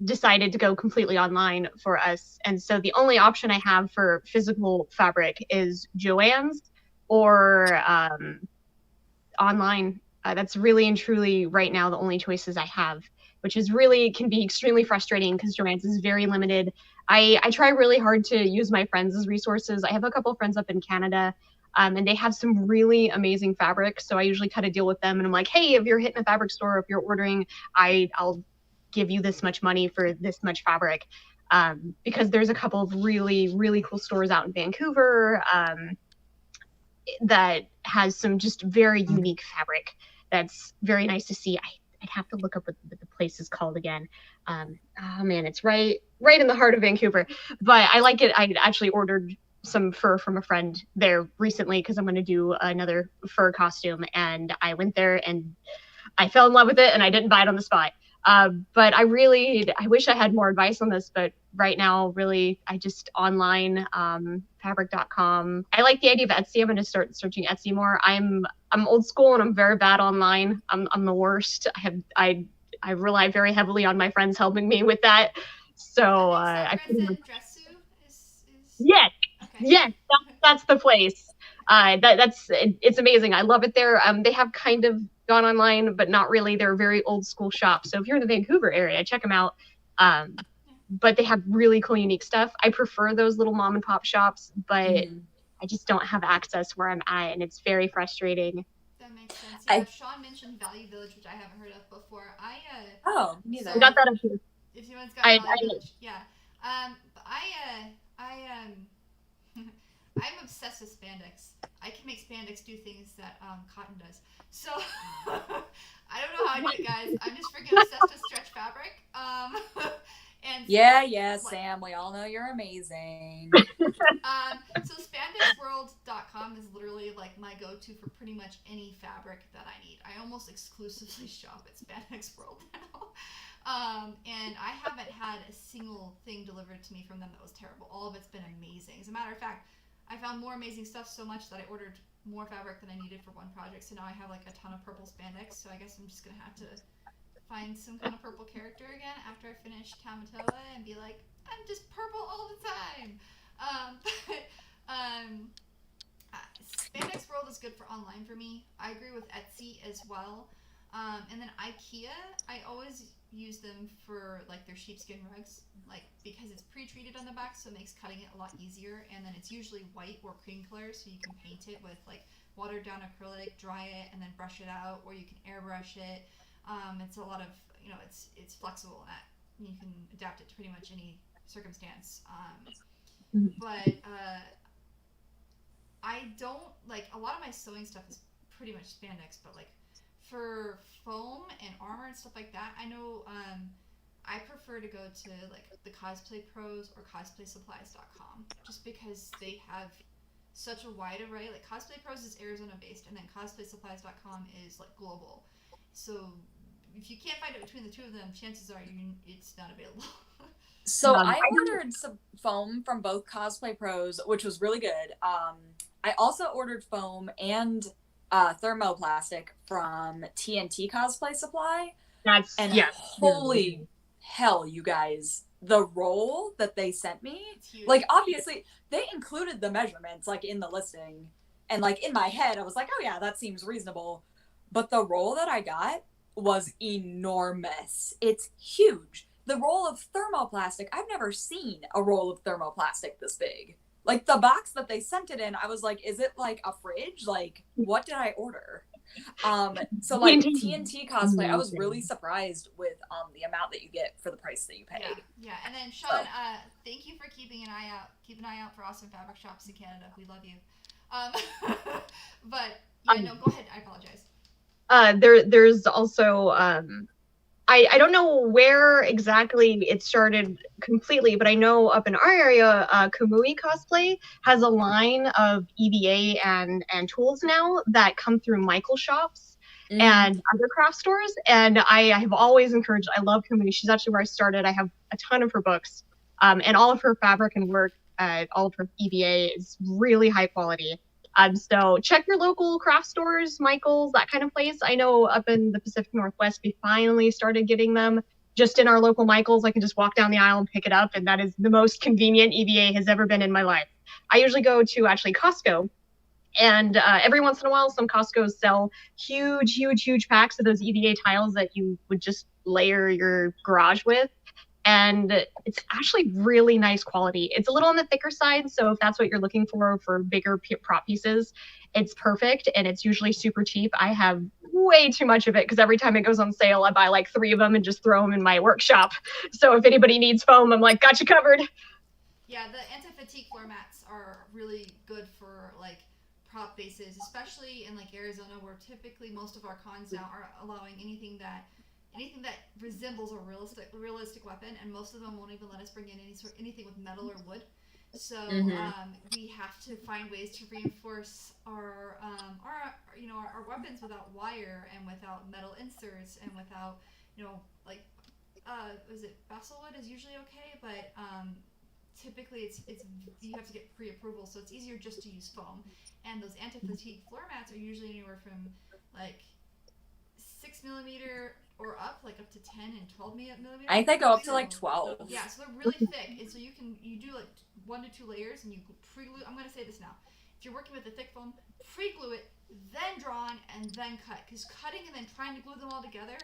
[SPEAKER 1] decided to go completely online for us. And so the only option I have for physical fabric is Joann's or online. That's really and truly right now the only choices I have, which is really can be extremely frustrating because Joann's is very limited. I try really hard to use my friends as resources. I have a couple friends up in Canada, and they have some really amazing fabric. So I usually cut a deal with them, and I'm like, hey, if you're hitting a fabric store, if you're ordering, I'll give you this much money for this much fabric. Because there's a couple of really, really cool stores out in Vancouver that has some just very unique fabric that's very nice to see. I'd have to look up what the place is called again. Oh man, it's right in the heart of Vancouver. But I like it. I actually ordered some fur from a friend there recently because I'm going to do another fur costume, and I went there and I fell in love with it, and I didn't buy it on the spot. But I wish I had more advice on this, but right now, really, I just online, fabric.com. I like the idea of Etsy. I'm going to start searching Etsy more. I'm old school and I'm very bad online. I'm the worst. I rely very heavily on my friends helping me with that. So yes, okay. Yes, that's the place. It's amazing. I love it there. They have kind of gone online, but not really. They're a very old school shop. So if you're in the Vancouver area, check them out. But they have really cool, unique stuff. I prefer those little mom and pop shops, but I just don't have access where I'm at, and it's very frustrating.
[SPEAKER 3] That makes sense. Yeah, Sean mentioned Value Village, which I haven't heard of before.
[SPEAKER 1] Neither. So got that up here.
[SPEAKER 3] If anyone's got Value Village, yeah. I'm obsessed with spandex. I can make spandex do things that cotton does. So I don't know how I do it, guys. I'm just freaking obsessed with stretch fabric. And so,
[SPEAKER 2] Sam, we all know you're amazing.
[SPEAKER 3] So spandexworld.com is literally like my go-to for pretty much any fabric that I need. I almost exclusively shop at Spandex World now. And I haven't had a single thing delivered to me from them that was terrible. All of it's been amazing. As a matter of fact, I found more amazing stuff so much that I ordered more fabric than I needed for one project. So now I have like a ton of purple spandex. So I guess I'm just going to have to find some kind of purple character again after I finish Tamatoa and be like, I'm just purple all the time. Spandex World is good for online for me. I agree with Etsy as well. And then IKEA, I always use them for like their sheepskin rugs, like because it's pre-treated on the back, so it makes cutting it a lot easier. And then it's usually white or cream color, so you can paint it with like watered down acrylic, dry it, and then brush it out, or you can airbrush it. It's a lot of, it's flexible in that you can adapt it to pretty much any circumstance. But I don't, like, a lot of my sewing stuff is pretty much spandex, but like for foam and armor and stuff like that, I know I prefer to go to like the Cosplay Pros or cosplaysupplies.com, just because they have such a wide array. Like Cosplay Pros is Arizona based, and then cosplaysupplies.com is like global. So if you can't find it between the two of them, chances are it's not available.
[SPEAKER 2] So I ordered some foam from both Cosplay Pros, which was really good. I also ordered foam and thermoplastic from TNT Cosplay Supply. Holy hell, you guys. The roll that they sent me, like, obviously, they included the measurements, like, in the listing. And, like, in my head, I was like, oh, yeah, that seems reasonable. But the roll that I got was enormous. It's huge. The roll of thermoplastic, I've never seen a roll of thermoplastic this big. Like, the box that they sent it in, I was like, is it, like, a fridge? Like, what did I order? So, like, TNT Cosplay, I was really surprised with the amount that you get for the price that you paid.
[SPEAKER 3] Yeah. And then, Sean, thank you for keeping an eye out. Keep an eye out for awesome fabric shops in Canada. We love you. But, yeah, no, go ahead. I apologize.
[SPEAKER 1] There's also... I don't know where exactly it started completely, but I know up in our area, Kamui Cosplay has a line of EVA and tools now that come through Michael shops and other craft stores. And I have always encouraged, I love Kamui. She's actually where I started. I have a ton of her books and all of her fabric and work, all of her EVA is really high quality. So check your local craft stores, Michael's, that kind of place. I know up in the Pacific Northwest, we finally started getting them just in our local Michaels. I can just walk down the aisle and pick it up, and that is the most convenient EVA has ever been in my life. I usually go to actually Costco, and every once in a while, some Costcos sell huge packs of those EVA tiles that you would just layer your garage with. And it's actually really nice quality. It's a little on the thicker side, so if that's what you're looking for bigger prop pieces, it's perfect, and it's usually super cheap. I have way too much of it because every time it goes on sale, I buy like 3 of them and just throw them in my workshop. So if anybody needs foam, I'm like, got you covered.
[SPEAKER 3] Yeah, the anti-fatigue floor mats are really good for like prop bases, especially in like Arizona, where typically most of our cons now are allowing anything that resembles a realistic weapon, and most of them won't even let us bring in anything with metal or wood. So we have to find ways to reinforce our weapons without wire and without metal inserts and without like was it basilwood is usually okay, but typically it's you have to get pre-approval, so it's easier just to use foam. And those anti-fatigue floor mats are usually anywhere from like 6mm or up, like up to 10 and 12mm.
[SPEAKER 2] I think they go up to like 12.
[SPEAKER 3] Yeah, so they're really thick, and so you do like 1 to 2 layers, and you pre-glue. I'm gonna say this now: if you're working with a thick foam, pre-glue it, then draw on, and then cut. Because cutting and then trying to glue them all together,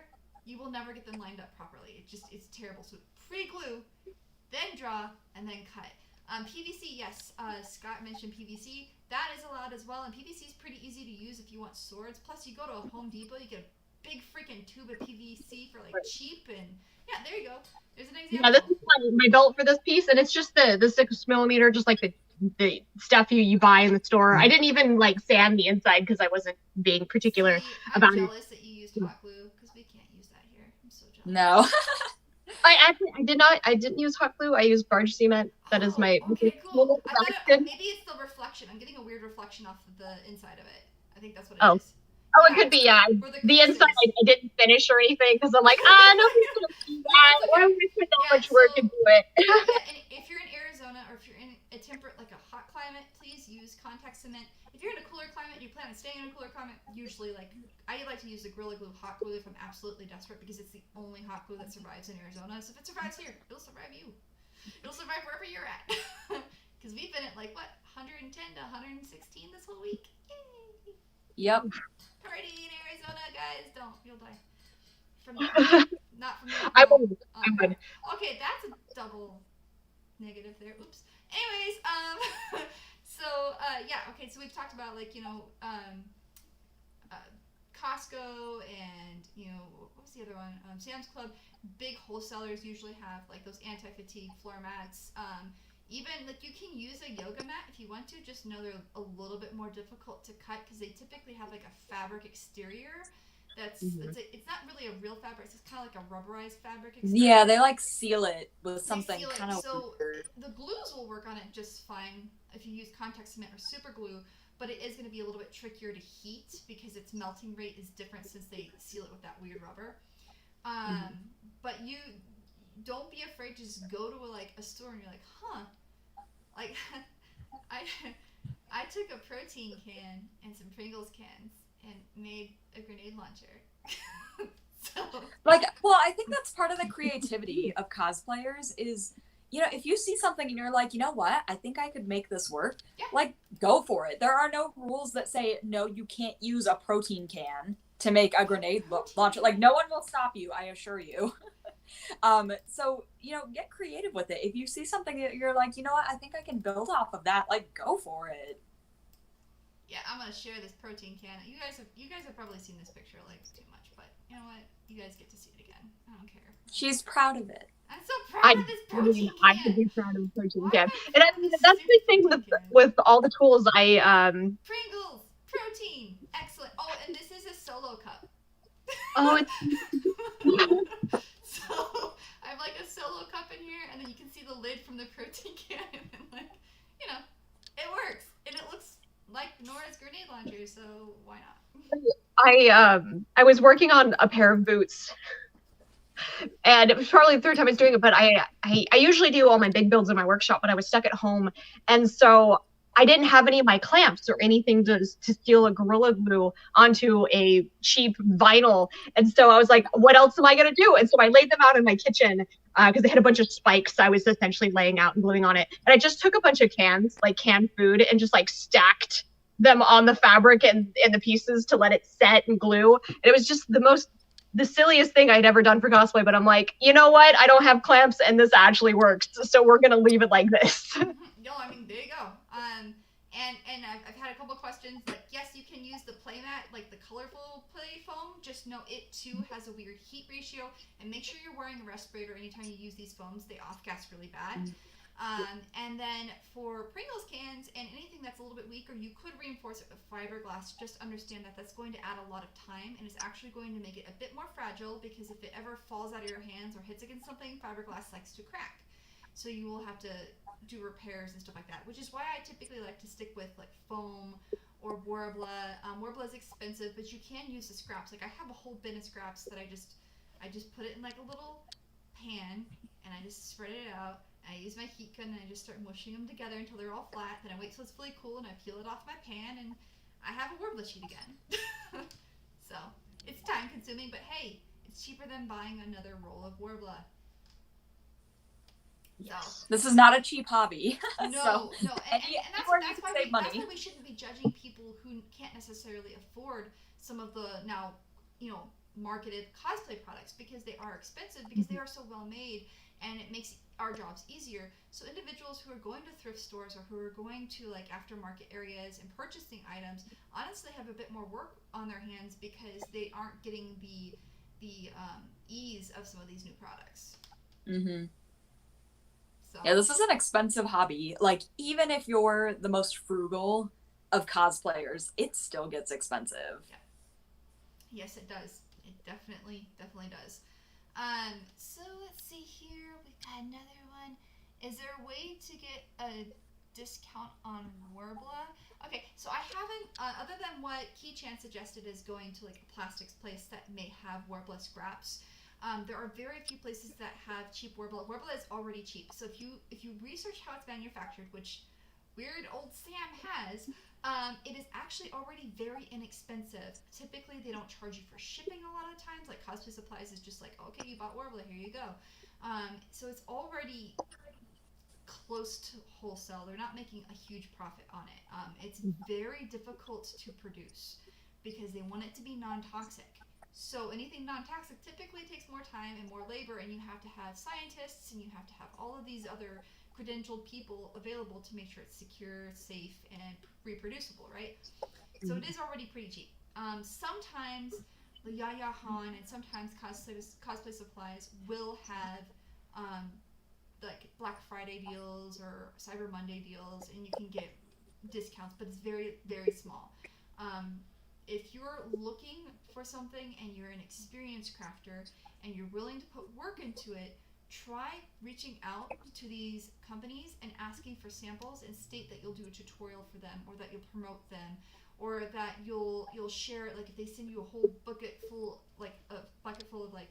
[SPEAKER 3] you will never get them lined up properly. It's terrible. So pre-glue, then draw, and then cut. PVC, yes. Scott mentioned PVC. That is allowed as well, and PVC is pretty easy to use if you want swords. Plus, you go to a Home Depot, you get a big freaking tube of PVC for like cheap, and yeah, there you go. There's an example.
[SPEAKER 1] Yeah, this is my belt for this piece, and it's just the 6mm, just like the stuff you buy in the store. I didn't even like sand the inside because I wasn't being particular about it.
[SPEAKER 3] I'm jealous that you used hot glue because we can't use that here. I'm so jealous.
[SPEAKER 2] No.
[SPEAKER 1] I didn't use hot glue. I used barge cement. That is my
[SPEAKER 3] okay, cool. Maybe it's the reflection. I'm getting a weird reflection off of the inside of it. I think that's what it is.
[SPEAKER 1] Oh, it could be, yeah. The inside I didn't finish or anything because I'm like, nobody's going to see that. Why would we put that much work into it?
[SPEAKER 3] And if you're in Arizona or if you're in a temperate, like a hot climate, please use contact cement. If you're in a cooler climate, you plan on staying in a cooler climate, usually I like to use the Gorilla Glue hot glue if I'm absolutely desperate because it's the only hot glue that survives in Arizona. So if it survives here, it'll survive you. It'll survive wherever you're at. Because we've been at like, 110 to 116 this whole week. Yay.
[SPEAKER 2] Yep.
[SPEAKER 3] Party in Arizona, guys. Don't. You'll die. From that. Not from that.
[SPEAKER 1] I would.
[SPEAKER 3] Okay, that's a double negative there. Oops. Anyways, okay, so we've talked about Costco and what was the other one? Sam's Club. Big wholesalers usually have like those anti-fatigue floor mats. Even you can use a yoga mat if you want to. Just know they're a little bit more difficult to cut because they typically have like a fabric exterior. It's not really a real fabric. It's kind of like a rubberized fabric exterior.
[SPEAKER 2] Yeah, they seal it with something kind of weird.
[SPEAKER 3] The glues will work on it just fine if you use contact cement or super glue, but it is going to be a little bit trickier to heat because its melting rate is different since they seal it with that weird rubber. But you don't be afraid to just go to a store and you're like, like I took a protein can and some Pringles cans and made a grenade launcher.
[SPEAKER 2] I think that's part of the creativity of cosplayers is, if you see something and you're like, you know what, I think I could make this work, go for it. There are no rules that say, no, you can't use a protein can to make a grenade launcher. No one will stop you, I assure you. So, get creative with it. If you see something that you're like, you know what, I think I can build off of that, go for it.
[SPEAKER 3] Yeah, I'm gonna share this protein can. You guys have probably seen this picture too much, but you know what? You guys get to see it again. I don't care.
[SPEAKER 2] She's proud of it.
[SPEAKER 3] I'm so proud of this protein can.
[SPEAKER 1] I could be proud of the protein can. And that's the thing with all the tools
[SPEAKER 3] Pringles, protein, excellent. Oh, and this is a solo cup.
[SPEAKER 1] Oh, it's
[SPEAKER 3] so I have a solo cup in here, and then you can see the lid from the protein can, and it works, and it looks like Nora's grenade launcher, so why not?
[SPEAKER 1] I was working on a pair of boots, and it was probably the third time I was doing it, but I usually do all my big builds in my workshop, but I was stuck at home, and so I didn't have any of my clamps or anything to seal a Gorilla Glue onto a cheap vinyl. And so I was like, what else am I going to do? And so I laid them out in my kitchen because they had a bunch of spikes I was essentially laying out and gluing on it. And I just took a bunch of cans, like canned food, and just like stacked them on the fabric and the pieces to let it set and glue. And it was just the silliest thing I'd ever done for cosplay, but I'm like, you know what? I don't have clamps and this actually works. So we're going to leave it like this.
[SPEAKER 3] No, I mean, there you go. And I've had a couple questions like, yes, you can use the playmat, like the colorful play foam. Just know it too has a weird heat ratio, and make sure you're wearing a respirator anytime you use these foams. They off-gas really bad. And then for Pringles cans and anything that's a little bit weaker, you could reinforce it with fiberglass. Just understand that that's going to add a lot of time, and it's actually going to make it a bit more fragile, because if it ever falls out of your hands or hits against something, fiberglass likes to crack. So you will have to do repairs and stuff like that, which is why I typically like to stick with like foam or Worbla. Worbla is expensive, but you can use the scraps. Like I have a whole bin of scraps that I just put it in like a little pan, and I just spread it out. I use my heat gun and I just start mushing them together until they're all flat. Then I wait till it's fully cool and I peel it off my pan, and I have a Worbla sheet again. So it's time consuming, but hey, it's cheaper than buying another roll of Worbla.
[SPEAKER 2] Yes. So. This is not a cheap hobby.
[SPEAKER 3] No,
[SPEAKER 2] so,
[SPEAKER 3] no, and that's why we shouldn't be judging people who can't necessarily afford some of the now, marketed cosplay products, because they are expensive, because they are so well made, and it makes our jobs easier. So individuals who are going to thrift stores or who are going to like aftermarket areas and purchasing items honestly have a bit more work on their hands, because they aren't getting the ease of some of these new products.
[SPEAKER 2] Mm-hmm. Yeah, this is an expensive hobby. Like, even if you're the most frugal of cosplayers, it still gets expensive.
[SPEAKER 3] Yeah. Yes, it does. It definitely does. So let's see here. We've got another one. Is there a way to get a discount on Worbla? Okay, so I haven't, other than what Kii-chan suggested, is going to like a plastics place that may have Worbla scraps. There are very few places that have cheap Worbla. Worbla is already cheap. So if you research how it's manufactured, which weird old Sam has, it is actually already very inexpensive. Typically, they don't charge you for shipping a lot of times. Like Cosplay Supplies is just like, okay, you bought Worbla, here you go. So it's already close to wholesale. They're not making a huge profit on it. It's very difficult to produce because they want it to be non-toxic. So anything non-toxic typically takes more time and more labor, and you have to have scientists and you have to have all of these other credentialed people available to make sure it's secure, safe, and reproducible, right? So it is already pretty cheap. Sometimes the Yaya Han and sometimes Cosplay Supplies will have like Black Friday deals or Cyber Monday deals, and you can get discounts, but it's very, very small. If you're looking for something and you're an experienced crafter and you're willing to put work into it, try reaching out to these companies and asking for samples, and state that you'll do a tutorial for them, or that you'll promote them, or that you'll share it. Like if they send you a whole bucket full of like,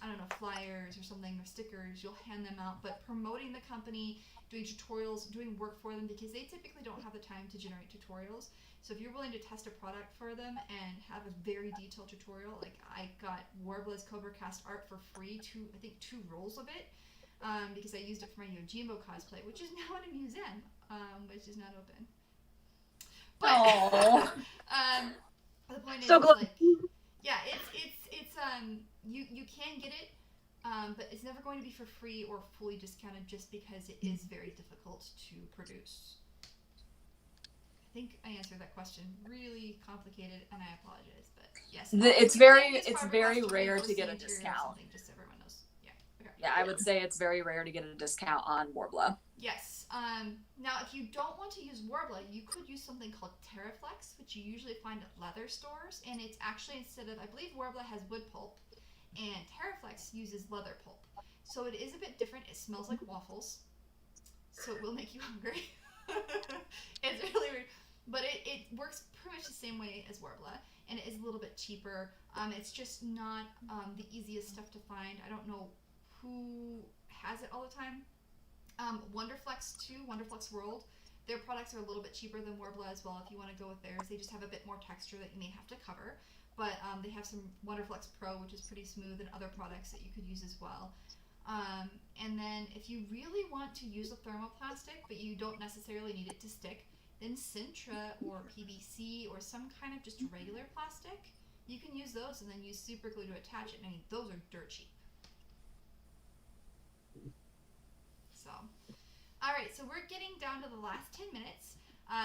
[SPEAKER 3] I don't know, flyers or something, or stickers, you'll hand them out. But promoting the company, doing tutorials, doing work for them, because they typically don't have the time to generate tutorials. So if you're willing to test a product for them and have a very detailed tutorial, like I got Worbla's Cobra Cast art for free, two rolls of it, because I used it for my Yojimbo cosplay, which is now in a museum, which is not open. But the point is, like, yeah, it's you can get it, but it's never going to be for free or fully discounted, just because it is very difficult to produce. I think I answered that question. Really complicated, and I apologize, but yes.
[SPEAKER 2] It's very rare to get a discount.
[SPEAKER 3] Just so everyone knows. Yeah. Okay.
[SPEAKER 2] Yeah, I would say it's very rare to get a discount on Worbla.
[SPEAKER 3] Yes. Now, if you don't want to use Worbla, you could use something called Teraflex, which you usually find at leather stores, and it's actually, instead of, I believe Worbla has wood pulp, and Teraflex uses leather pulp. So it is a bit different. It smells like waffles, so it will make you hungry. It's really weird. But it works pretty much the same way as Worbla, and it is a little bit cheaper. It's just not the easiest stuff to find. I don't know who has it all the time. Wonderflex too, Wonderflex World. their products are a little bit cheaper than Worbla as well if you want to go with theirs. They just have a bit more texture that you may have to cover. But they have some Wonderflex Pro, which is pretty smooth, and other products that you could use as well. And then if you really want to use a thermoplastic, but you don't necessarily need it to stick, then Sintra or PVC or some kind of just regular plastic, you can use those and then use super glue to attach it. I mean, those are dirt cheap. So, all right, so we're getting down to the last 10 minutes.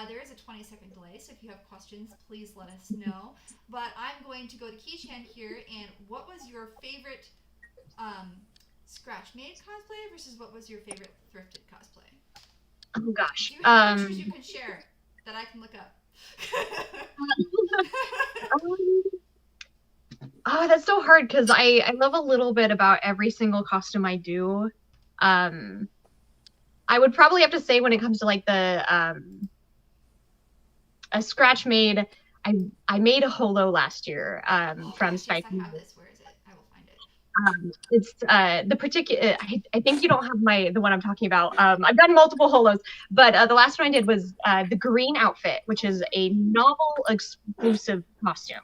[SPEAKER 3] There is a 20-second delay, so if you have questions, please let us know. But I'm going to go to Kii-chan here, and what was your favorite Scratch Made cosplay versus what was your favorite thrifted cosplay?
[SPEAKER 1] Oh gosh.
[SPEAKER 3] Do you have pictures you can share that I can look up?
[SPEAKER 1] Oh, that's so hard because I love a little bit about every single costume I do. I would probably have to say when it comes to like the a Scratch Made, I made a holo last year from Spike.
[SPEAKER 3] Yes, I have this. Where is it? I will find it.
[SPEAKER 1] It's the particular. I think you don't have the one I'm talking about. I've done multiple holos, but the last one I did was the green outfit, which is a novel exclusive costume.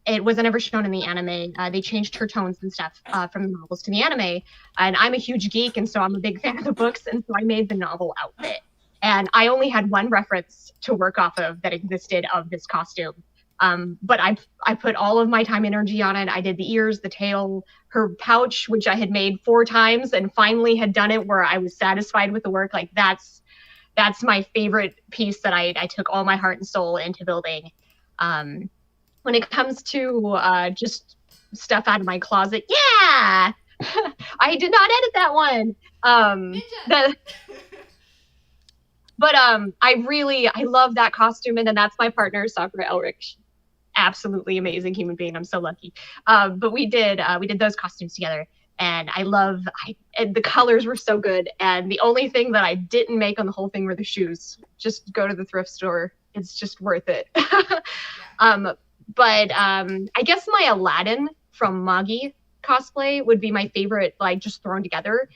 [SPEAKER 1] It wasn't ever shown in the anime. They changed her tones and stuff from the novels to the anime, and I'm a huge geek, and so I'm a big fan of the books, and so I made the novel outfit. And I only had one reference to work off of that existed of this costume. But I put all of my time and energy on it. I did the ears, the tail, her pouch, which I had made 4 times and finally had done it where I was satisfied with the work. Like that's my favorite piece that I took all my heart and soul into building. When it comes to just stuff out of my closet, yeah, I did not edit that one. But I love that costume, and then that's my partner, Sakura Elric. Absolutely amazing human being. I'm so lucky. But we did those costumes together, and and the colors were so good. And the only thing that I didn't make on the whole thing were the shoes. Just go to the thrift store. It's just worth it. But I guess my Aladdin from Magi cosplay would be my favorite, like just thrown together.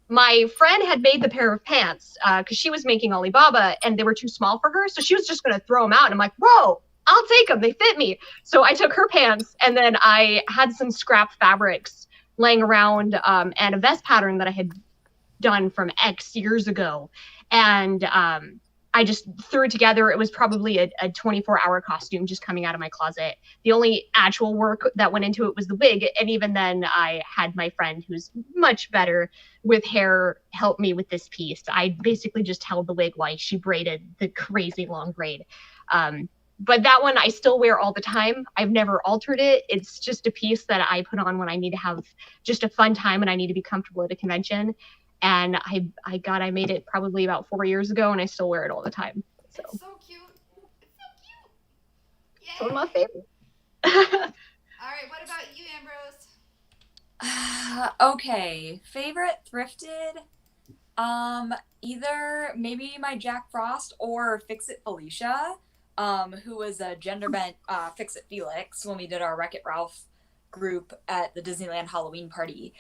[SPEAKER 1] My friend had made the pair of pants because she was making Alibaba and they were too small for her. So she was just going to throw them out. And I'm like, whoa, I'll take them. They fit me. So I took her pants and then I had some scrap fabrics laying around and a vest pattern that I had done from X years ago. And I just threw it together. It was probably a 24-hour costume just coming out of my closet. The only actual work that went into it was the wig. And even then I had my friend who's much better with hair help me with this piece. I basically just held the wig while she braided the crazy long braid. But that one I still wear all the time. I've never altered it. It's just a piece that I put on when I need to have just a fun time and I need to be comfortable at a convention. And I made it probably about 4 years ago, and I still wear it all the time. So.
[SPEAKER 3] It's so cute. It's so cute. Yay.
[SPEAKER 1] It's one of my favorites.
[SPEAKER 3] All right, what about you, Ambrose?
[SPEAKER 2] Okay, favorite thrifted. Either maybe my Jack Frost or Fix It Felicia, who was a gender bent Fix It Felix when we did our Wreck-It Ralph group at the Disneyland Halloween party.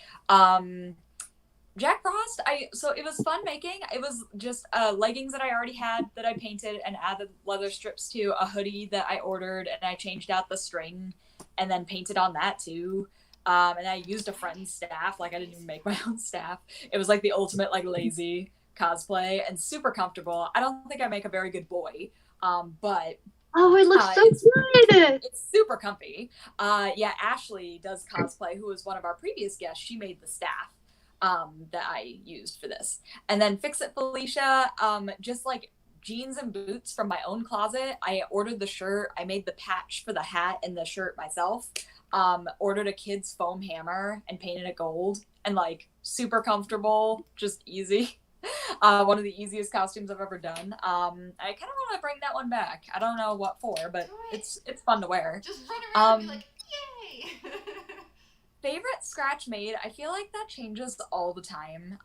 [SPEAKER 2] Jack Frost, so it was fun making. It was just leggings that I already had that I painted and added leather strips to, a hoodie that I ordered, and I changed out the string and then painted on that too. And I used a friend's staff. Like I didn't even make my own staff. It was like the ultimate like lazy cosplay and super comfortable. I don't think I make a very good boy, but
[SPEAKER 1] oh, it looks so good.
[SPEAKER 2] It's super comfy. Yeah, Ashley does cosplay, who was one of our previous guests. She made the staff that I used for this. And then Fix It Felicia, just like jeans and boots from my own closet. I ordered the shirt. I made the patch for the hat and the shirt myself. Ordered a kid's foam hammer and painted it gold, and like super comfortable, just easy. One of the easiest costumes I've ever done. I kind of want to bring that one back. I don't know what for, but it's fun to wear.
[SPEAKER 3] Just run around and be like, yay!
[SPEAKER 2] Favorite Scratch Made, I feel like that changes all the time,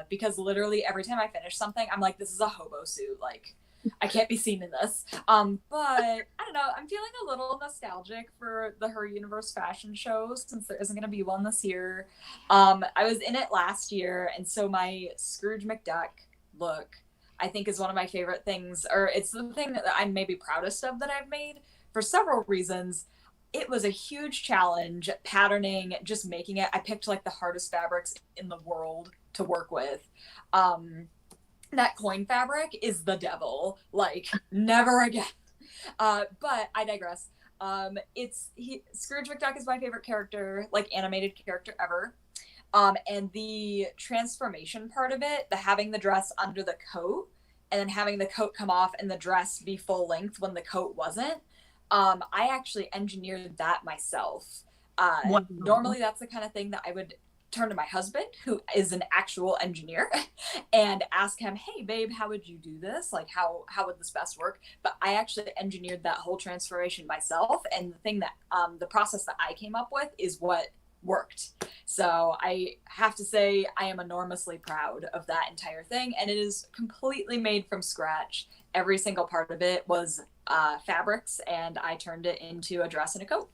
[SPEAKER 2] because literally every time I finish something, I'm like, this is a hobo suit, like, I can't be seen in this. But, I don't know, I'm feeling a little nostalgic for the Her Universe fashion shows, since there isn't going to be one this year. I was in it last year, and so my Scrooge McDuck look, I think is one of my favorite things, or it's the thing that I'm maybe proudest of that I've made for several reasons. It was a huge challenge patterning, just making it. I picked like the hardest fabrics in the world to work with. That coin fabric is the devil, like never again. But I digress. Scrooge McDuck is my favorite character, like animated character ever. And the transformation part of it, the having the dress under the coat and then having the coat come off and the dress be full length when the coat wasn't. I actually engineered that myself. Normally that's the kind of thing that I would turn to my husband, who is an actual engineer, and ask him, hey babe, how would you do this? Like how would this best work? But I actually engineered that whole transformation myself, and the thing that the process that I came up with is what worked. So I have to say I am enormously proud of that entire thing, and it is completely made from scratch. Every single part of it was fabrics, and I turned it into a dress and a coat.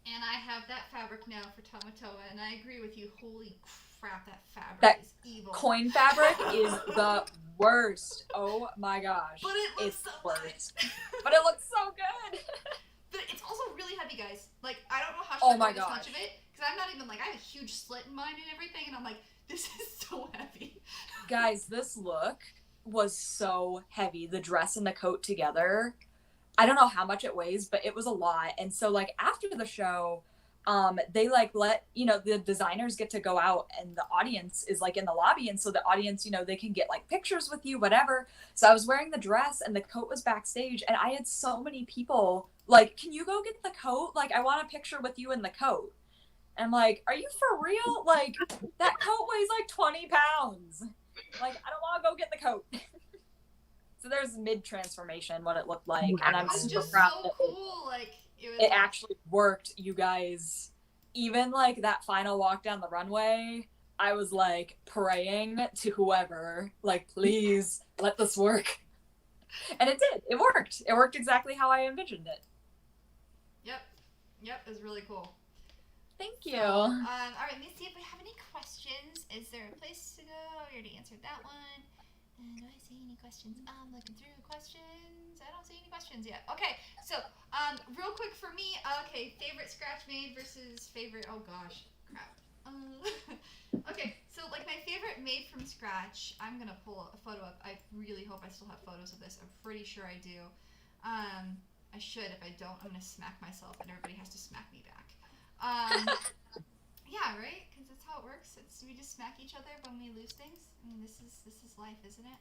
[SPEAKER 3] And I have that fabric now for Tamatoa, and I agree with you. Holy crap, that fabric
[SPEAKER 2] that
[SPEAKER 3] is evil.
[SPEAKER 2] Coin fabric is the worst. Oh my gosh.
[SPEAKER 3] But it looks so
[SPEAKER 2] worst. But it looks so good.
[SPEAKER 3] But it's also really heavy, guys. Like, I don't know how
[SPEAKER 2] oh
[SPEAKER 3] to
[SPEAKER 2] my
[SPEAKER 3] this
[SPEAKER 2] gosh.
[SPEAKER 3] much of it, because I'm not even, like, I have a huge slit in mine and everything, and I'm like, this is so heavy.
[SPEAKER 2] Guys, this look was so heavy. The dress and the coat together. I don't know how much it weighs, but it was a lot. And so like after the show, they like let, the designers get to go out and the audience is like in the lobby. And so the audience, they can get like pictures with you, whatever. So I was wearing the dress and the coat was backstage, and I had so many people like, can you go get the coat? Like, I want a picture with you in the coat. And I'm like, are you for real? Like, that coat weighs like 20 pounds. Like, I don't want to go get the coat. So there's mid-transformation, what it looked like, and I'm super proud that
[SPEAKER 3] cool.
[SPEAKER 2] It actually worked, you guys. Even like that final walk down the runway, I was like praying to whoever, like, please let this work. And it did. It worked. It worked exactly how I envisioned it.
[SPEAKER 3] Yep, it was really cool.
[SPEAKER 2] Thank you.
[SPEAKER 3] All right, let me see if we have any questions. Is there a place to go? We already answered that one. Do I see any questions? I'm looking through the questions. I don't see any questions yet. Okay, so real quick for me. Okay, favorite Scratch Made versus favorite. Oh gosh, crap. Okay, so like my favorite made from scratch. I'm gonna pull a photo up. I really hope I still have photos of this. I'm pretty sure I do. I should. If I don't, I'm gonna smack myself, and everybody has to smack me back. Yeah, right? Because that's how it works. We just smack each other when we lose things. I mean, this is life, isn't it?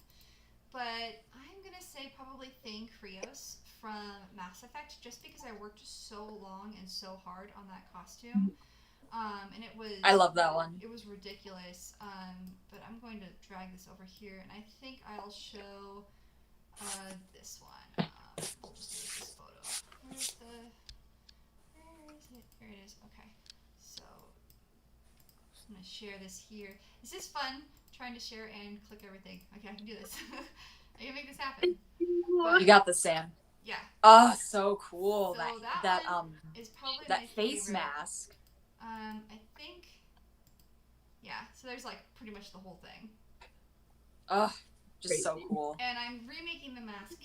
[SPEAKER 3] But I'm going to say probably thank Krios from Mass Effect, just because I worked so long and so hard on that costume. And it was...
[SPEAKER 2] I love that one.
[SPEAKER 3] It was ridiculous. But I'm going to drag this over here, and I think I'll show this one. We'll just use this photo. Where is it? Here it is. Okay. So... I'm going to share this here. This is fun, trying to share and click everything. Okay, I can do this. I can make this happen. But,
[SPEAKER 2] you got this, Sam.
[SPEAKER 3] Yeah.
[SPEAKER 2] Oh, so cool.
[SPEAKER 3] So
[SPEAKER 2] that
[SPEAKER 3] is probably
[SPEAKER 2] that
[SPEAKER 3] my
[SPEAKER 2] face
[SPEAKER 3] favorite.
[SPEAKER 2] mask.
[SPEAKER 3] I think, yeah, so there's like pretty much the whole thing.
[SPEAKER 2] Oh, just so cool.
[SPEAKER 3] And I'm remaking the mask.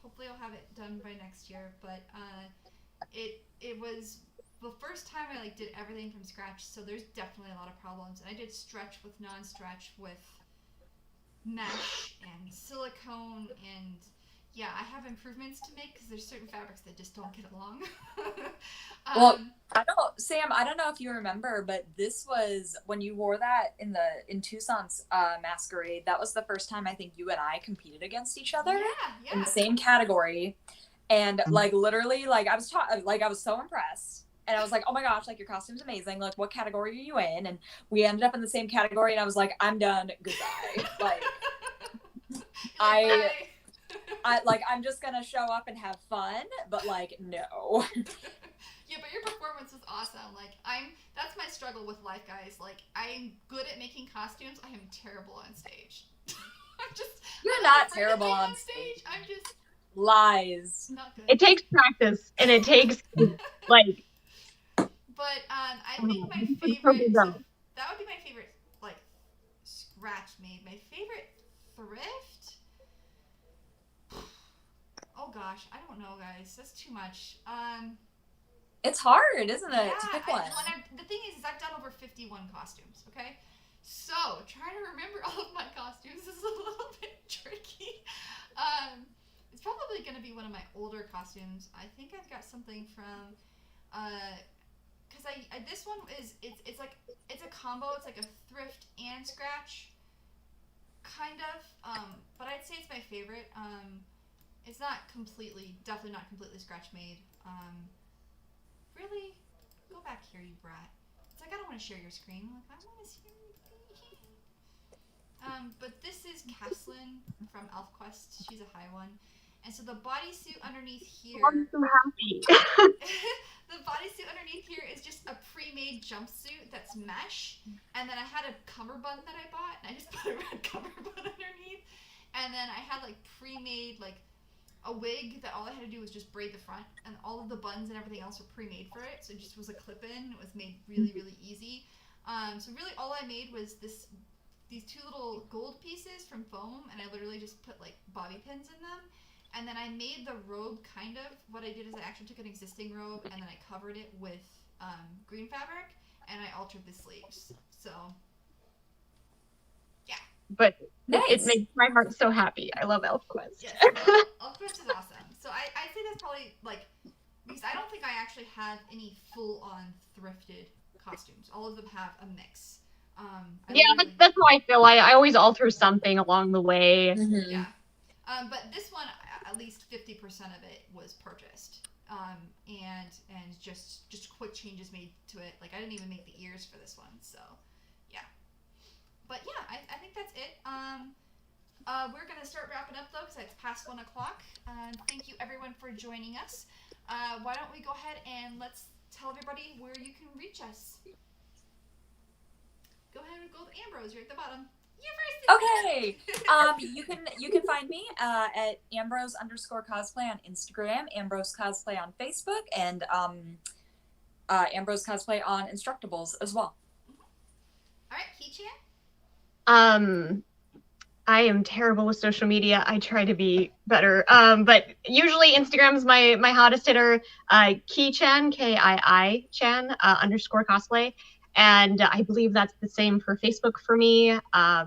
[SPEAKER 3] Hopefully I'll have it done by next year, but it was the first time I like did everything from scratch, so there's definitely a lot of problems. And I did stretch with non-stretch with mesh and silicone, and yeah, I have improvements to make because there's certain fabrics that just don't get along.
[SPEAKER 2] Well, Sam, I don't know if you remember, but this was when you wore that in Tucson's masquerade. That was the first time I think you and I competed against each other in the same category, and like literally, like I was so impressed. And I was like, oh my gosh, like your costume's amazing. Like, what category are you in? And we ended up in the same category, and I was like, I'm done. Goodbye. Like, I'm just gonna show up and have fun, but like, no.
[SPEAKER 3] Yeah, but your performance was awesome. Like, that's my struggle with life, guys. Like, I'm good at making costumes. I am terrible on stage.
[SPEAKER 2] You're not terrible on stage.
[SPEAKER 3] I'm just
[SPEAKER 2] lies.
[SPEAKER 3] Not good.
[SPEAKER 1] It takes practice, and it takes like.
[SPEAKER 3] But I think my favorite. So that would be my favorite, like, Scratch Made. My favorite thrift? Oh gosh, I don't know, guys. That's too much.
[SPEAKER 2] It's hard, isn't it,
[SPEAKER 3] Yeah,
[SPEAKER 2] to pick one?
[SPEAKER 3] the thing is I've done over 51 costumes, okay? So, trying to remember all of my costumes is a little bit tricky. It's probably going to be one of my older costumes. I think I've got something from, because this one is, it's like, it's a combo. It's like a thrift and scratch, kind of. But I'd say it's my favorite. It's not completely, definitely not completely scratch made. Really? Go back here, you brat. It's like, I don't want to share your screen. Like, I want to see your but this is Caslin from ElfQuest. She's a high one. And so the bodysuit underneath here...
[SPEAKER 1] I'm so happy.
[SPEAKER 3] The bodysuit underneath here is just a pre-made jumpsuit that's mesh. And then I had a cummerbund that I bought, and I just put a red cummerbund underneath. And then I had, like, pre-made, like, a wig that all I had to do was just braid the front, and all of the buns and everything else were pre-made for it, so it just was a clip-in. It was made really, really easy. So really all I made was these two little gold pieces from foam, and I literally just put like bobby pins in them. And then I made the robe kind of, what I did is I actually took an existing robe and then I covered it with green fabric, and I altered the sleeves. So, yeah.
[SPEAKER 1] But
[SPEAKER 2] nice.
[SPEAKER 1] It makes my heart so happy. I love ElfQuest.
[SPEAKER 3] Yes, ElfQuest is awesome. So I'd say that's probably, like, because I don't think I actually have any full-on thrifted costumes. All of them have a mix.
[SPEAKER 1] Yeah, that's how I feel. I always alter something along the way.
[SPEAKER 2] Mm-hmm.
[SPEAKER 3] Yeah. But this one, at least 50% of it was purchased. And just quick changes made to it. Like, I didn't even make the ears for this one, so yeah. But yeah, I think that's it. We're gonna start wrapping up though, because it's past 1 o'clock. Thank you everyone for joining us. Why don't we go ahead and let's tell everybody where you can reach us. Go ahead and go to Ambrose. You're at the bottom.
[SPEAKER 2] Okay. You can find me at Ambrose_cosplay on Instagram, Ambrose Cosplay on Facebook, and Ambrose Cosplay on Instructables as well.
[SPEAKER 3] All right, Kii-chan.
[SPEAKER 1] I am terrible with social media. I try to be better. But usually Instagram is my hottest hitter. Kii-chan, Kii-chan _cosplay. And I believe that's the same for Facebook for me. I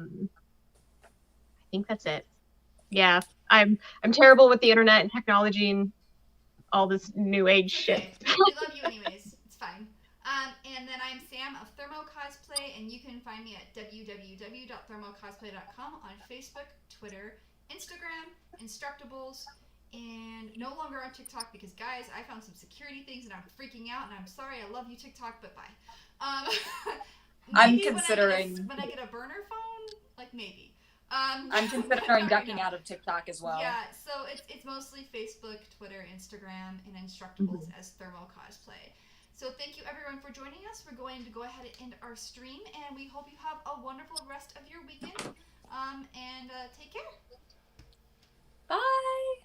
[SPEAKER 1] think that's it. Yeah, I'm terrible with the internet and technology and all this new age shit.
[SPEAKER 3] We love you anyways. It's fine. And then I'm Sam of Thermo Cosplay, and you can find me at www.thermocosplay.com on Facebook, Twitter, Instagram, Instructables, and no longer on TikTok because, guys, I found some security things and I'm freaking out, and I'm sorry. I love you, TikTok, but bye.
[SPEAKER 2] I'm considering
[SPEAKER 3] when I get a burner phone, like maybe.
[SPEAKER 2] I'm considering ducking out of TikTok as well.
[SPEAKER 3] Yeah, so it's mostly Facebook, Twitter, Instagram, and Instructables as Thermo Cosplay. So thank you everyone for joining us. We're going to go ahead and end our stream, and we hope you have a wonderful rest of your weekend. And take care.
[SPEAKER 2] Bye.